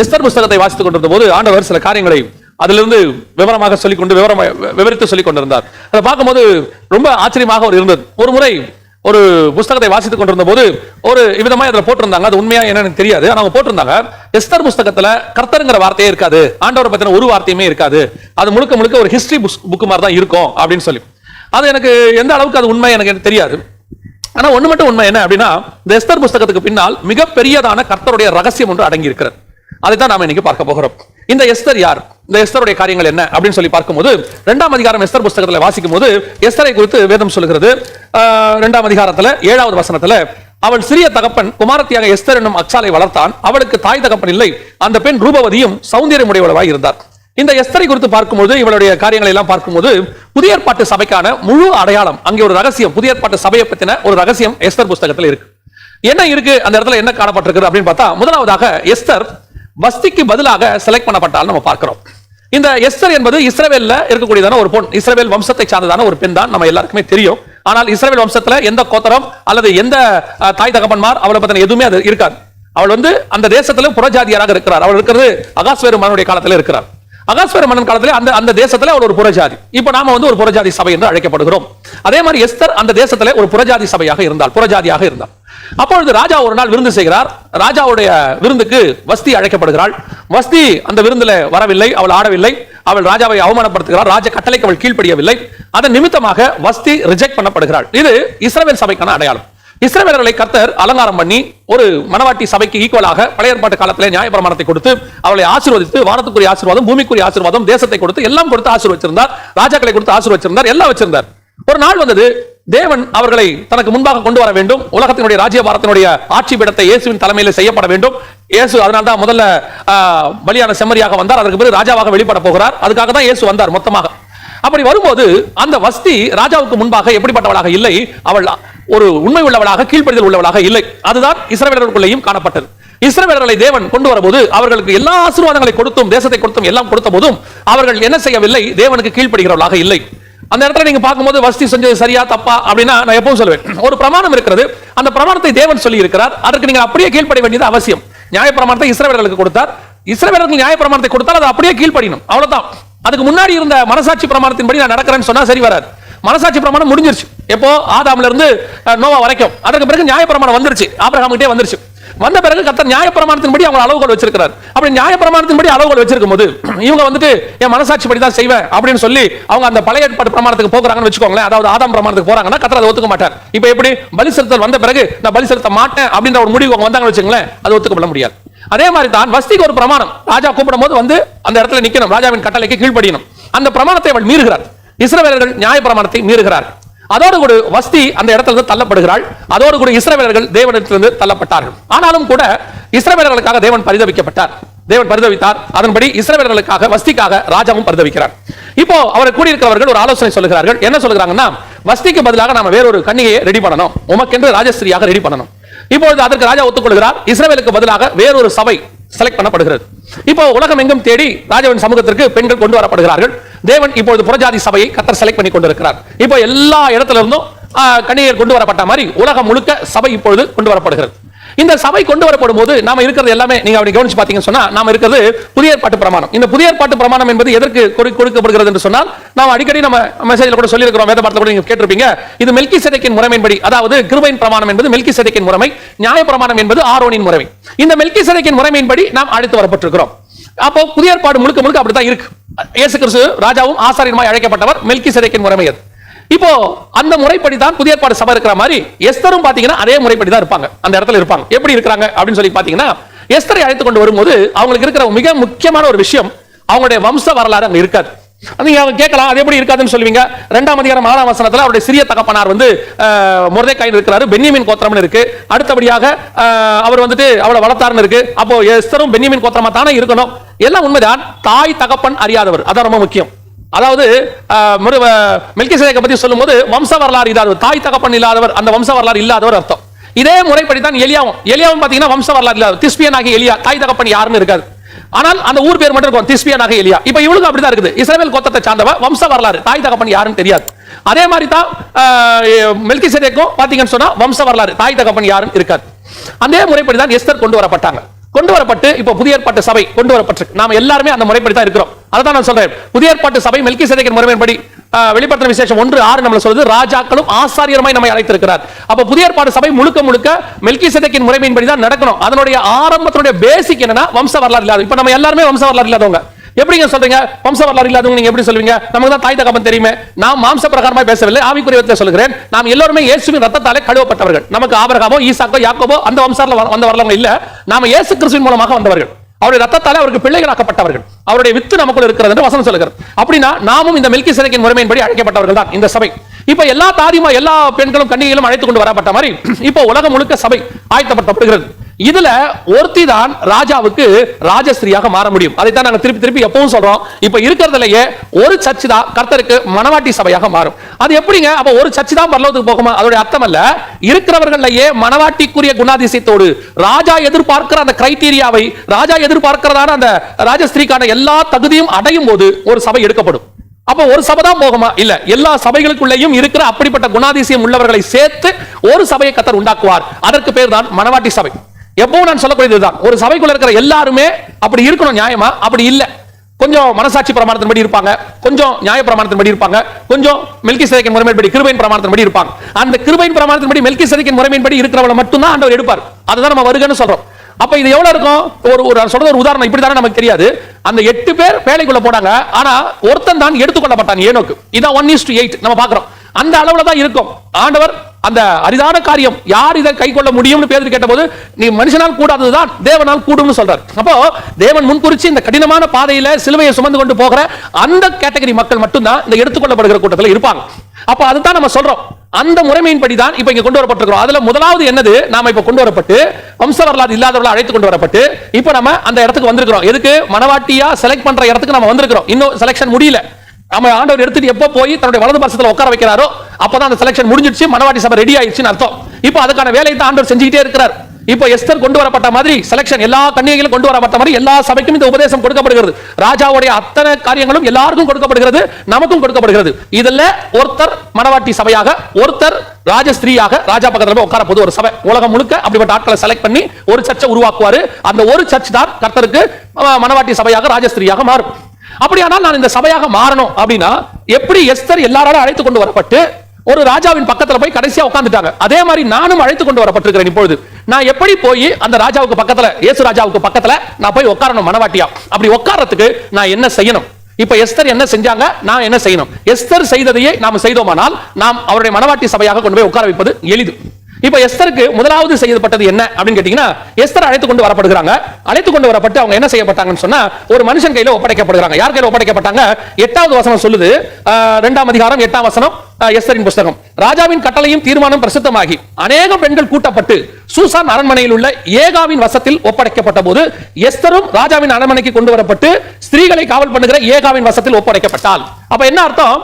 Esther புஸ்தகத்தை வாசித்துக் கொண்டிருந்த போது ஆண்டவர் சில காரியங்களை அதிலிருந்து விவரமாக சொல்லிக்கொண்டு விவரித்து சொல்லிக் கொண்டிருந்தார். அதை பார்க்கும்போது ரொம்ப ஆச்சரியமாக ஒரு இருந்தது. ஒரு முறை ஒரு புஸ்தகத்தை வாசித்துக் கொண்டிருந்த போது ஒரு விதமா அதில் போட்டிருந்தாங்க. அது உண்மையா என்னன்னு தெரியாது. அவங்க போட்டிருந்தாங்க, எஸ்தர் புஸ்தகத்துல கர்த்தருங்கிற வார்த்தையே இருக்காது, ஆண்டவரை பத்தின ஒரு வார்த்தையுமே இருக்காது, அது முழுக்க முழுக்க ஒரு ஹிஸ்டரி புக் மாதிரி தான் இருக்கும் அப்படின்னு சொல்லி. அது எனக்கு எந்த அளவுக்கு அது உண்மை எனக்கு தெரியாது. ஆனா ஒண்ணு மட்டும் உண்மை என்ன அப்படின்னா, இந்த எஸ்தர் புஸ்தகத்துக்கு பின்னால் மிகப்பெரியதான கர்த்தருடைய ரகசியம் ஒன்று அடங்கி இருக்கிறது. அதைத்தான் நாம இன்னைக்கு பார்க்க போகிறோம். இந்த எஸ்தர் யார், இந்த எஸ்தருடைய காரியங்கள் என்ன அப்படின்னு சொல்லி பார்க்கும்போது, 2ஆம் அதிகாரம் எஸ்தர் புஸ்தகத்தில் வாசிக்கும் போது எஸ்தரை குறித்து வேதம் சொல்கிறது. 2ஆம் அதிகாரத்துல 7வது வசனத்துல, அவள் சிறிய தகப்பன் குமாரத்தியாக எஸ்தர் என்னும் அக்சாலை வளர்த்தான், அவளுக்கு தாய் தகப்பன் இல்லை, அந்த பெண் ரூபவதியும் சௌந்தரியமுடையவளாய் இருந்தார். இந்த எஸ்தரை குறித்து பார்க்கும்போது, இவளுடைய காரியங்களை எல்லாம் பார்க்கும்போது, புதிய ஏற்பாட்டு சபைக்கான முழு அடையாளம், அங்கே ஒரு ரகசியம், புதிய ஏற்பாட்டு சபையை பத்தின ஒரு ரகசியம் எஸ்தர் புஸ்தகத்தில் இருக்கு. என்ன இருக்கு அந்த இடத்துல, என்ன காணப்பட்டிருக்கு அப்படின்னு பார்த்தா, முதலாவதாக எஸ்தர் வஸ்திக்கு பதிலாக செலக்ட் பண்ணப்பட்டால் நம்ம பார்க்கிறோம். இந்த எஸ்தர் என்பது இஸ்ரவேல்ல இருக்கக்கூடியதான ஒரு பொன், இஸ்ரவேல் வம்சத்தை சார்ந்ததான ஒரு பெண் தான், நம்ம எல்லாருக்குமே தெரியும். ஆனால் இஸ்ரவேல் வம்சத்துல எந்த கோத்திரம் அல்லது எந்த தாய் தகப்பன்மார் அவளை பத்தின எதுவுமே அது இருக்காது. அவள் அந்த தேசத்துல புறஜாதியராக இருக்கிறார். அவள் இருக்கிறது அகாஸ்வேரு மன்னனுடைய காலத்துல இருக்கிறார். அகாஸ்வேரு மன்னன் காலத்துல அந்த தேசத்துல அவள் ஒரு புறஜாதி. இப்ப நாம ஒரு புறஜாதி சபை என்று அழைக்கப்படுகிறோம். அதே மாதிரி எஸ்தர் அந்த தேசத்துல ஒரு புறஜாதி சபையாக இருந்தால், புறஜாதியாக இருந்தால். அப்பொழுது ராஜா ஒரு நாள் விருந்து செய்கிறார். ராஜாவுடைய விருந்துக்கு வஸ்தி அழைக்கப்படுகிறாள். வஸ்தி அந்த விருந்துல வரவில்லை, அவள் ஆடவில்லை, அவள் ராஜாவை அவமானப்படுத்துகிறார். ராஜ கட்டளைக்கு அவள் கீழ்ப்படியவில்லை. அதன் நிமித்தமாக வஸ்தி ரிஜெக்ட் பண்ணப்படுகிறாள். இது இஸ்ரவேல் சபைக்கான அடையாளம். இஸ்ரவேலர்களை கர்த்தர் அலங்காரம் பண்ணி ஒரு மனவாட்டி சபைக்கு ஈக்குவலாக பழைய ஏற்பாட்டு காலத்திலே நியாயப்பிரமாணத்தை கொடுத்து அவளை ஆசீர்வதித்து, வானத்துக்குரிய ஆசீர்வாதம், பூமிக்குரிய ஆசீர்வாதம், தேசத்தை கொடுத்து எல்லாம் கொடுத்து ஆசீர்வதிச்சிருந்தார். ராஜாக்களை கொடுத்து ஆசீர்வதிச்சிருந்தார், எல்லாம் வச்சிருந்தார். ஒரு நாள் வந்தது, தேவன் அவர்களை தனக்கு முன்பாக கொண்டு வர வேண்டும். உலகத்தினுடைய ராஜ்யபாரத்தினுடைய ஆட்சி பீடத்தை இயேசுவின் தலைமையில் செய்யப்பட வேண்டும். இயேசு அதனால தான் முதல்ல பலியான செம்மறியாக வந்தார். அதற்கு பிறகு ராஜாவாக வெளிப்பட போகிறார். அதுக்காக தான் இயேசு வந்தார் மொத்தமாக. அப்படி வரும்போது அந்த வஸ்தி ராஜாவுக்கு முன்பாக எப்படிப்பட்டவளாக இல்லை, அவள் ஒரு உண்மை உள்ளவளாக, கீழ்ப்படிதல் உள்ளவளாக இல்லை. அதுதான் இஸ்ரவேலர்களுக்குள்ளேயும் காணப்பட்டது. இஸ்ரவேலர்களை தேவன் கொண்டு வரும்போது அவர்களுக்கு எல்லா ஆசீர்வாதங்களை கொடுத்தும், தேசத்தை கொடுத்தும், எல்லாம் கொடுத்த போதும் அவர்கள் என்ன செய்யவில்லை, தேவனுக்கு கீழ்ப்படுகிறவர்களாக இல்லை. அந்த இடத்துல நீங்க பார்க்கும்போது வஸ்தி செஞ்சது சரியா தப்பா அப்படின்னா நான் எப்பவும் சொல்லுவேன், ஒரு பிரமாணம் இருக்கிறது, அந்த பிரமாணத்தை தேவன் சொல்லி இருக்கிறார், அதற்கு நீங்க அப்படியே கீழ்ப்படிய வேண்டியது அவசியம். நியாய பிரமாணத்தை இஸ்ரவேலர்களுக்கு கொடுத்தார், இஸ்ரவேலர்களுக்கு நியாய பிரமாணத்தை கொடுத்தால் அதை அப்படியே கீழ்ப்படியணும், அவ்வளவுதான். அதுக்கு முன்னாடி இருந்த மனசாட்சி பிரமாணத்தின்படி நான் நடக்கிறேன்னு சொன்னா சரி வராது. மனசாட்சி பிரமாணம் முடிஞ்சிருச்சு எப்போ, ஆதாம்ல இருந்து நோவா வரைக்கும். அதற்கு பிறகு நியாய பிரமாணம் வந்துருச்சு, ஆபிரகாம் கிட்டே வந்துருச்சு. வந்த பிறகு கர்த்தர் நியாய பிரமாணத்தின்படி அவங்க அளவுகோல் வச்சிருக்கிறார். அப்படி நியாய பிரமாணத்தின்படி அளவுகோல் வச்சிருக்கும் போது இவங்க என் மனசாட்சி படி தான் செய்வேன் அப்படின்னு சொல்லி அவங்க அந்த பழைய ஏற்பாட்டு பிரமாணத்துக்கு போகிறாங்கன்னு வச்சுக்கோங்களேன். அதாவது ஆதாம் பிரமாணத்துக்கு போறாங்கன்னா கர்த்தர் அதை ஒத்துக்க மாட்டார். இப்போ எப்படி பலி செலுத்தல் வந்த பிறகு நான் பலி செலுத்த மாட்டேன் அப்படின்ற ஒரு முடிவு அவங்க வந்தாங்கன்னு வச்சுங்களேன், அது ஒத்துக்கப்பட முடியாது. அதே மாதிரி தான் வஸ்திக்கு ஒரு பிரமாணம், ராஜா கூப்பிடும் போது அந்த இடத்துல நிக்கணும், ராஜாவின் கட்டளைக்கு கீழ்ப்படியணும். அந்த பிரமாணத்தை அவள் மீறுகிறார். இஸ்ரவேலர்கள் நியாய பிரமாணத்தை மீறுகிறார். அதோடு கூட வஸ்தி அந்த இடத்துல தள்ளப்படுகிறாள். அதோடு கூட இஸ்ரவேலர்கள் தேவனிடத்திலிருந்து தள்ளப்பட்டார்கள். ஆனாலும் கூட இஸ்ரவேலர்களுக்காக தேவன் பரிதவிக்கப்பட்டார், தேவன் பரிதவித்தார். அதன்படி இஸ்ரவேலர்களுக்காக, வஸ்திக்காக ராஜாவும் பரிதவிக்கிறார். இப்போ அவரை கூடியிருக்கிறவர்கள் ஒரு ஆலோசனை சொல்லுகிறார்கள். என்ன சொல்லுகிறாங்கன்னா, வஸ்திக்கு பதிலாக நாம வேறொரு கன்னிகையை ரெடி பண்ணணும், உமக்கென்று ராஜஸ்திரியாக ரெடி பண்ணணும். இப்பொழுது அதற்கு ராஜா ஒத்துக்கொள்கிறார். இஸ்ரவேலுக்கு பதிலாக வேறொரு சபை செலக்ட் பண்ணப்படுகிறது. இப்போ உலகம் எங்கும் தேடி ராஜாவின் சமூகத்திற்கு பெண்கள் கொண்டு வரப்படுகிறார்கள். தேவன் இப்பொழுது புறஜாதி சபையை கர்த்தர் செலக்ட் பண்ணி கொண்டிருக்கிறார். இப்போ எல்லா இடத்துல இருந்தும் கன்னிகையர் கொண்டு வரப்பட்ட மாதிரி உலகம் முழுக்க சபை இப்பொழுது கொண்டு வரப்படுகிறது. இந்த சபை கொண்டு வரப்படும் போது நாம இருக்கிறது எல்லாமே நீங்க அப்படி கவனிச்சு பாத்தீங்கன்னு சொன்னா, நாம இருக்கிறது புதிய ஏற்பாட்டு பிரமாணம். இந்த புதிய ஏற்பாட்டு பிரமாணம் என்பது எதற்கு கொடுக்கப்படுகிறது என்று சொன்னால், நாம் அடிக்கடி நம்ம மெசேஜ்ல கூட சொல்லி இருக்கிறோம், வேத பாடத்துல கூட நீங்க கேட்டிருப்பீங்க. இது மெல்கிசேதேக்கின் முறைமையின்படி, அதாவது கிருபையின் பிரமாணம் என்பது மெல்கிசேதேக்கின் முறைமை, நியாய பிரமாணம் என்பது ஆரோனின் முறைமை. இந்த மெல்கிசேதேக்கின் முறைமையின்படி நாம் அழைத்து வரப்பட்டிருக்கிறோம். அப்போ புதிய ஏற்பாடு முழுக்க முழுக்க அப்படித்தான் இருக்கு. இயேசு கிறிஸ்து ராஜாவும் ஆசாரியனுமாய் அழைக்கப்பட்டவர், மெல்கிசேதேக்கின் முறைமை அது. இப்போ அந்த முறைப்படி தான் புதிய ஏற்பாடு சபை இருக்கிற மாதிரி எஸ்தரும் பாத்தீங்கன்னா அதே முறைப்படி தான் இருப்பாங்க, அந்த இடத்துல இருப்பாங்க. எப்படி இருக்கிறாங்க அப்படின்னு சொல்லி பாத்தீங்கன்னா, எஸ்தரை அழைத்து கொண்டு வரும்போது அவங்களுக்கு இருக்கிற மிக முக்கியமான ஒரு விஷயம், அவங்களுடைய வம்ச வரலாறு அங்க இருக்காது. நீங்க கேட்கலாம், அது எப்படி இருக்காதுன்னு சொல்லுவீங்க. 2ஆம் அதிகாரம் 4ஆம் வசனத்துல அவருடைய சிறிய தகப்பனார் மொர்தெக்காய் இருக்கிறாரு, பென்யமீன் கோத்திரம்னு இருக்கு. அடுத்தபடியாக அவர் அவளை வளர்த்தாருன்னு இருக்கு. அப்போ எஸ்தரும் பென்யமீன் கோத்திரமா தானே இருக்கணும். எல்லாம் உண்மைதான். தாய் தகப்பன் அறியாதவர், அதான் ரொம்ப முக்கியம். அதாவது மெல்கிசேதேக்கை பத்தி சொல்லும்போது வம்ச வரலாறு இல்லாதவர், தாய் தகப்பன் இல்லாதவர், அந்த வம்ச வரலாறு இல்லாதவர் அர்த்தம். இதே முறைப்படி தான் எலியாவும் பாத்தீங்கன்னா வம்ச வரலாறு இல்லாதவர். திஸ்பியனாகிய எலியா, தாய் தகப்பன் யாருன்னு இருக்காது. ஆனால் அந்த ஊர் பேர் மட்டும் இருக்கும், திஸ்பியனாகிய எலியா. இப்ப இவளுக்கு அப்படிதான் இருக்குது. இஸ்ரவேல் கோத்திரத்தை சார்ந்தவ, வம்ச வரலாறு, தாய் தகப்பன் யாருன்னு தெரியாது. அதே மாதிரி தான் மெல்கிசேதேக்கும் பாத்தீங்கன்னு சொன்னா வம்ச வரலாறு, தாய் தகப்பன் யாருன்னு இருக்காது. அதே முறைப்படி தான் எஸ்தர் கொண்டு வரப்பட்டாங்க. கொண்டு வரப்பட்டு இப்ப புதிய ஏற்பாட்டு சபை கொண்டு வரப்பட்டிருக்கு. நாம எல்லாருமே அந்த முறைப்படி தான் இருக்கிறோம். அதான் நான் சொல்றேன், புதிய ஏற்பாட்டு சபை மெல்கிசேதேக்கின் முறைமைப்படி வெளிப்படுத்தின விசேஷம் 1:6 நம்மள சொல்லுது, ராஜாக்களும் ஆசாரியருமாய் நம்மை அழைத்திருக்கிறார். அப்ப புதிய ஏற்பாட்டு சபை முழுக்க முழுக்க மெல்கிசேதேக்கின் முறைமையின்படி தான் நடக்கணும். அதனுடைய ஆரம்பத்தினுடைய பேசிக் என்னன்னா வம்ச வரலாறு இல்லாத. இப்ப நம்ம எல்லாருமே வம்ச வரலாறு இல்லாதவங்க. எப்படிங்க சொல்றீங்க வம்ச வரலாறு இல்லாதவங்க நீங்க எப்படி சொல்லுவீங்க? நமக்கு தான் தாய் தகப்பன் தெரியுமே. நாம் மாம்ச பிரகாரமாக பேசவில்லை, ஆவிக்குரிய விதத்தில் சொல்கிறேன். நாம் எல்லாருமே இயேசுவின் ரத்தத்தாலே கழுவப்பட்டவர்கள். நமக்கு ஆபிரகாமோ ஈசாக்கோ யாக்கோபோ அந்த வம்சால வந்த வரலாறு இல்ல. நாம இயேசு கிறிஸ்துவின் மூலமாக வந்தவர்கள். அவருடைய ரத்தத்தாலே அவருக்கு பிள்ளைகளாக்கப்பட்டவர்கள். அவருடைய வித்து நமக்குள்ள இருக்கிறது என்று வசனம் சொல்லுகிறது. அப்படின்னா நாமும் இந்த மெல்கிசேதேக்கின் முறைமையின்படி அழைக்கப்பட்டவர்கள் தான் இந்த சபை. இப்ப எல்லா தாதிமா எல்லா பெண்களும் கன்னிகைகளும் அழைத்து கொண்டு வரப்பட்ட மாதிரி இப்ப உலகம் முழுக்க சபை ஆயத்தப்படுத்தப்படுகிறது. இதுல ஒருத்தி தான் ராஜாவுக்கு ராஜஸ்திரியாக மாற முடியும். அதைத்தான் நாங்க திருப்பி திருப்பி எப்பவும் சொல்றோம். இப்ப இருக்கிறதுலயே ஒரு சர்ச் தான் கர்த்தருக்கு மனவாட்டி சபையாக மாறும். அது எப்படிங்க? அப்ப ஒரு சர்ச் தான் பரலோகத்துக்கு போகுமா? அதோட அர்த்தம் அல்ல. இருக்கிறவர்களையே மனவாட்டிக்குரிய குணாதிசயத்தோடு ராஜா எதிர்பார்க்கிற அந்த கிரைட்டீரியாவை, ராஜா எதிர்பார்க்கிறதான அந்த ராஜஸ்திரிக்கான எல்லா தகுதியும் அடையும் போது ஒரு சபை எடுக்கப்படும். அப்ப ஒரு சபை தான் போகுமா? இல்ல, எல்லா சபைகளுக்குள்ளேயும் இருக்கிற அப்படிப்பட்ட குணாதிசயம் உள்ளவர்களை சேர்த்து ஒரு சபையை கர்த்தர் உண்டாக்குவார். அதற்கு பேர் தான் மனவாட்டி சபை. எப்பவும் நான் சொல்லக்கூடியதுதான், ஒரு சபைக்குள்ள இருக்கிற எல்லாருமே அப்படி இருக்கணும். நியாயமா? அப்படி இல்ல. கொஞ்சம் மனசாட்சி பிரமாணத்தின்படி இருப்பாங்க, கொஞ்சம் நியாய பிரமாணத்தின்படி இருப்பாங்க, கொஞ்சம் மெல்கிசேதேக்கின் முறைமையின்படி கிருபையின் பிரமாணத்தின்படி இருப்பாங்க. அந்த கிருபையின் பிரமாணத்தின்படி மெல்கிசேதேக்கின் முறைமையின்படி இருக்கிறவளை மட்டும்தான் ஆண்டவர் எடுப்பார். அதுதான் நம்ம வருகன்னு சொல்றோம். அப்ப இது எவ்வளவு இருக்கும்? ஒரு சொல்றது ஒரு உதாரணம் இப்படி தானே நமக்கு தெரியாது. அந்த 8 பேர் வேலைக்குள்ள போனாங்க, ஆனா ஒருத்தன் தான் எடுத்துக்கொள்ளப்பட்டான், ஏனோக்கு. இதான் 1:8 நம்ம பாக்குறோம். அந்த அளவுல தான் இருக்கும். ஆண்டவர் அந்த அரிதான காரியம் யார் இதை கை கொள்ள முடியும்னு பேதுரு கேட்டபோது, நீ மனுஷனால் கூடாததுதான் தேவனால் கூடும்னு சொல்றார். அப்போ தேவன் முன்குறிச்சு இந்த கடினமான பாதையில சிலுவையை சுமந்து கொண்டு போகிற அந்த கேட்டகரி மக்கள் மட்டும்தான் இந்த எடுத்துக்கொள்ளப்படுகிற கூட்டத்தில் இருப்பாங்க. அப்ப அதுதான் நம்ம சொல்றோம். அந்த முறைமையின்படி தான் இப்ப இங்க கொண்டு வரப்பட்டிருக்கிறோம். அதுல முதலாவது என்னது? நாம இப்ப கொண்டு வரப்பட்டு வம்ச வரலாறு இல்லாதவர்களை அழைத்து கொண்டு வரப்பட்டு இப்ப நம்ம அந்த இடத்துக்கு வந்திருக்கிறோம். எதுக்கு? மனவாட்டியா செலக்ட் பண்ற இடத்துக்கு நம்ம வந்திருக்கிறோம். இன்னும் செலக்ஷன் முடியல. நம்ம ஆண்டவர் எடுத்துட்டு எப்ப போய் தன்னுடைய வலது பாசத்துல உட்கார வைக்கிறாரோ அப்பதான் அந்த செலக்ஷன் முடிஞ்சிடுச்சு, மனவாட்டி சபை ரெடி ஆயிடுச்சுன்னு அர்த்தம். இப்போ அதுக்கான வேலையை தான் ஆண்டவர் செஞ்சுக்கிட்டே இருக்கிறார். இப்போ எஸ்தர் கொண்டு வரப்பட்ட மாதிரி செலக்ஷன் எல்லா கன்னிகைகளும் கொண்டு வரப்பட்ட மாதிரி எல்லா சபைக்கும் இந்த உபதேசம் கொடுக்கப்படுகிறது. ராஜாவுடைய அத்தனை காரியங்களும் எல்லாருக்கும் கொடுக்கப்படுகிறது, நமக்கும் கொடுக்கப்படுகிறது. இதுல ஒருத்தர் மனவாட்டி சபையாக, ஒருத்தர் ராஜஸ்திரியாக ராஜா பக்கத்துல போய் உட்கார போது ஒரு சபை. உலகம் முழுக்க அப்படிப்பட்ட ஆட்களை செலக்ட் பண்ணி ஒரு சர்ச்சை உருவாக்குவாரு. அந்த ஒரு சர்ச் தான் கர்த்தருக்கு மனவாட்டி சபையாக ராஜஸ்திரியாக மாறும். அப்படியானால் நான் இந்த சபையாக மாறணும் அப்படின்னா எப்படி எஸ்தர் எல்லாரோட அழைத்து கொண்டு வரப்பட்டு ஒரு ராஜாவின் பக்கத்துல போய் கடைசியா உட்கார்ந்துட்டாங்க, அதே மாதிரி நானும் அழைத்து கொண்டு வரப்பட்டிருக்கிறேன். இப்பொழுது நான் எப்படி போய் அந்த ராஜாவுக்கு பக்கத்துல, இயேசு ராஜாவுக்கு பக்கத்துல நான் போய் உட்காரணும் மனவாட்டியா? அப்படி உட்கார்றதுக்கு நான் என்ன செய்யணும்? இப்ப எஸ்தர் என்ன செஞ்சாங்க, நான் என்ன செய்யணும்? எஸ்தர் செய்ததையே நாம் செய்தோமானால் நாம் அவருடைய மனவாட்டி சபையாக கொண்டு போய் உட்கார வைப்பது எளிது. இப்ப எஸ்தருக்கு முதலாவது செய்யப்பட்டது என்ன அப்படின்னு கேட்டீங்கன்னா, எஸ்தர் அழைத்து கொண்டு வரப்படுகிறாங்க. அழைத்து கொண்டு வரப்பட்டு அவங்க என்ன செய்யப்பட்டாங்கன்னு சொன்னா, ஒரு மனுஷன் கையில ஒப்படைக்கப்படுகிறாங்க. யார் கையில ஒப்படைக்கப்பட்டாங்க? 8வது வசனம் சொல்லுது, 2ஆம் அதிகாரம் 8ஆம் வசனம், எஸ்தரின் புத்தகம். ராஜாவின் கட்டளையும் தீர்மானம் பிரசித்தமாகி அநேக பெண்கள் கூட்டப்பட்டு சூசான் அரண்மனையில் உள்ள ஏகாவின் வசத்தில் ஒப்படைக்கப்பட்ட போது எஸ்தரும் ராஜாவின் அரண்மனைக்கு கொண்டு வரப்பட்டு ஸ்திரீகளை காவல் பண்ணுகிற ஏகாவின் வசத்தில் ஒப்படைக்கப்பட்டாள். அப்ப என்ன அர்த்தம்?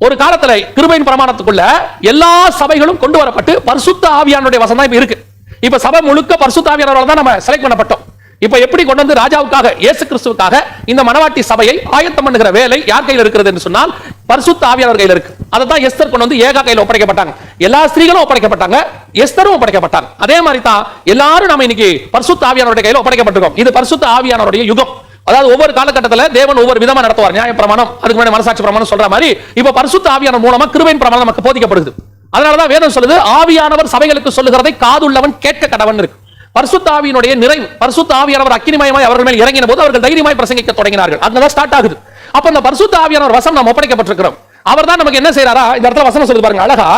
ஒரு காலத்துல கிருபையின் பிரமாணத்துக்குள்ள எல்லா சபைகளும் கொண்டு வரப்பட்டு பரிசுத்த ஆவியானுடைய வசம் தான் இப்ப இருக்கு. இப்ப சபை முழுக்க பரிசுத்த ஆவியானவரால் தான் நம்ம செலக்ட் பண்ணப்பட்டோம். இப்ப எப்படி கொண்டு வந்து ராஜாவுக்காக, இயேசு கிறிஸ்துவுக்காக இந்த மனவாட்டி சபையை ஆயத்தம் பண்ணுகிற வேலை யார் கையில் இருக்கிறது என்று சொன்னால் பரிசுத்த ஆவியானவர் கையில் இருக்கு. அதை தான் எஸ்தர் கொண்டு வந்து ஏகா கையில் ஒப்படைக்கப்பட்டாங்க. எல்லா ஸ்திரீகளும் ஒப்படைக்கப்பட்டாங்க, எஸ்தரும் ஒப்படைக்கப்பட்டாங்க. அதே மாதிரி தான் எல்லாரும் நம்ம இன்னைக்கு பரிசுத்த ஆவியானவருடைய கையில் ஒப்படைக்கப்பட்டிருக்கோம். இது பரிசுத்த ஆவியானவருடைய யுகம். அதாவது ஒவ்வொரு காலகட்டத்தில் தேவன் ஒவ்வொரு விதமா நடத்துவார். நியாய பிரமாணம், அதுக்கு முன்னாடி மனசாட்சி பிரமாணம் சொல்ற மாதிரி இப்ப பரிசுத்த ஆவியானவர் மூலமா கிருபையின் பிரமாணம் நமக்கு போதிக்கப்படுது. அதனாலதான் வேதம் சொல்லுது, ஆவியானவர் சபைகளுக்கு சொல்லுகிறதை காதுள்ளவன் கேட்க கடவன் இருக்கு. பரிசுத்த ஆவியினுடைய நிறைவு, பரிசுத்த ஆவியானவர் அக்கினிமயமாய் அவர்கள் மேல் இறங்கின போது அவர்கள் தைரியமாய் பிரசங்கிக்க தொடங்கினார்கள். அங்கதான் ஸ்டார்ட் ஆகுது. அப்ப அந்த பரிசுத்த ஆவியானவர் வசம் நாம் ஒப்படைக்கப்பட்டிருக்கிறோம். அவர் தான் நமக்கு என்ன செய்யறாரா? இந்த இடத்துல வசனம் சொல்லுது பாருங்க அழகா.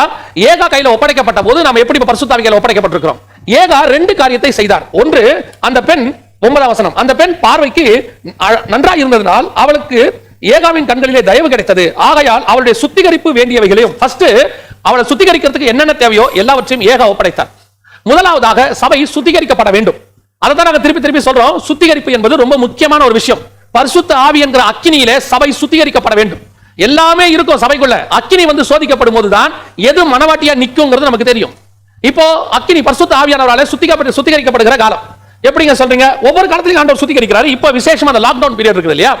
ஏகா கையில ஒப்படைக்கப்பட்ட போது நாம் எப்படி பரிசுத்த ஆவி கையில ஒப்படைக்கப்பட்டிருக்கிறோம்? ஏகா 2 காரியத்தை செய்தார். ஒன்று, அந்த பெண் 9ஆம் வசனம், அந்த பெண் பார்வைக்கு நன்றாக இருந்ததனால் அவளுக்கு ஏகாவின் கண்களிலே தயவு கிடைத்தது. ஆகையால் அவளுடைய சுத்திகரிப்பு வேண்டியவைகளையும், ஃபர்ஸ்ட் அவளை சுத்திகரிக்கிறதுக்கு என்னென்ன தேவையோ எல்லாவற்றையும் ஏகா ஒப்படைத்தார். முதலாவதாக சபை சுத்திகரிக்கப்பட வேண்டும். அதை தான் நாங்கள் திருப்பி திருப்பி சொல்றோம். சுத்திகரிப்பு என்பது ரொம்ப முக்கியமான ஒரு விஷயம். பரிசுத்த ஆவி என்கிற அக்கினியிலே சபை சுத்திகரிக்கப்பட வேண்டும். எல்லாமே இருக்கும் சபைக்குள்ள. அக்கினி வந்து சோதிக்கப்படும் போதுதான் எது மனவாட்டியா நிக்குங்கிறது நமக்கு தெரியும். இப்போ அக்கினி பரிசுத்த ஆவியானவராலே சுத்திகரிக்கப்படுகிற காலம். எப்படிங்க சொல்றீங்க? ஒவ்வொரு காலத்திலும் ஆண்டவர் சுத்திகரிக்கிறாரு. இப்போ விசேஷமா அந்த லாக்டவுன் பீரியட் இருக்குது இல்லையா,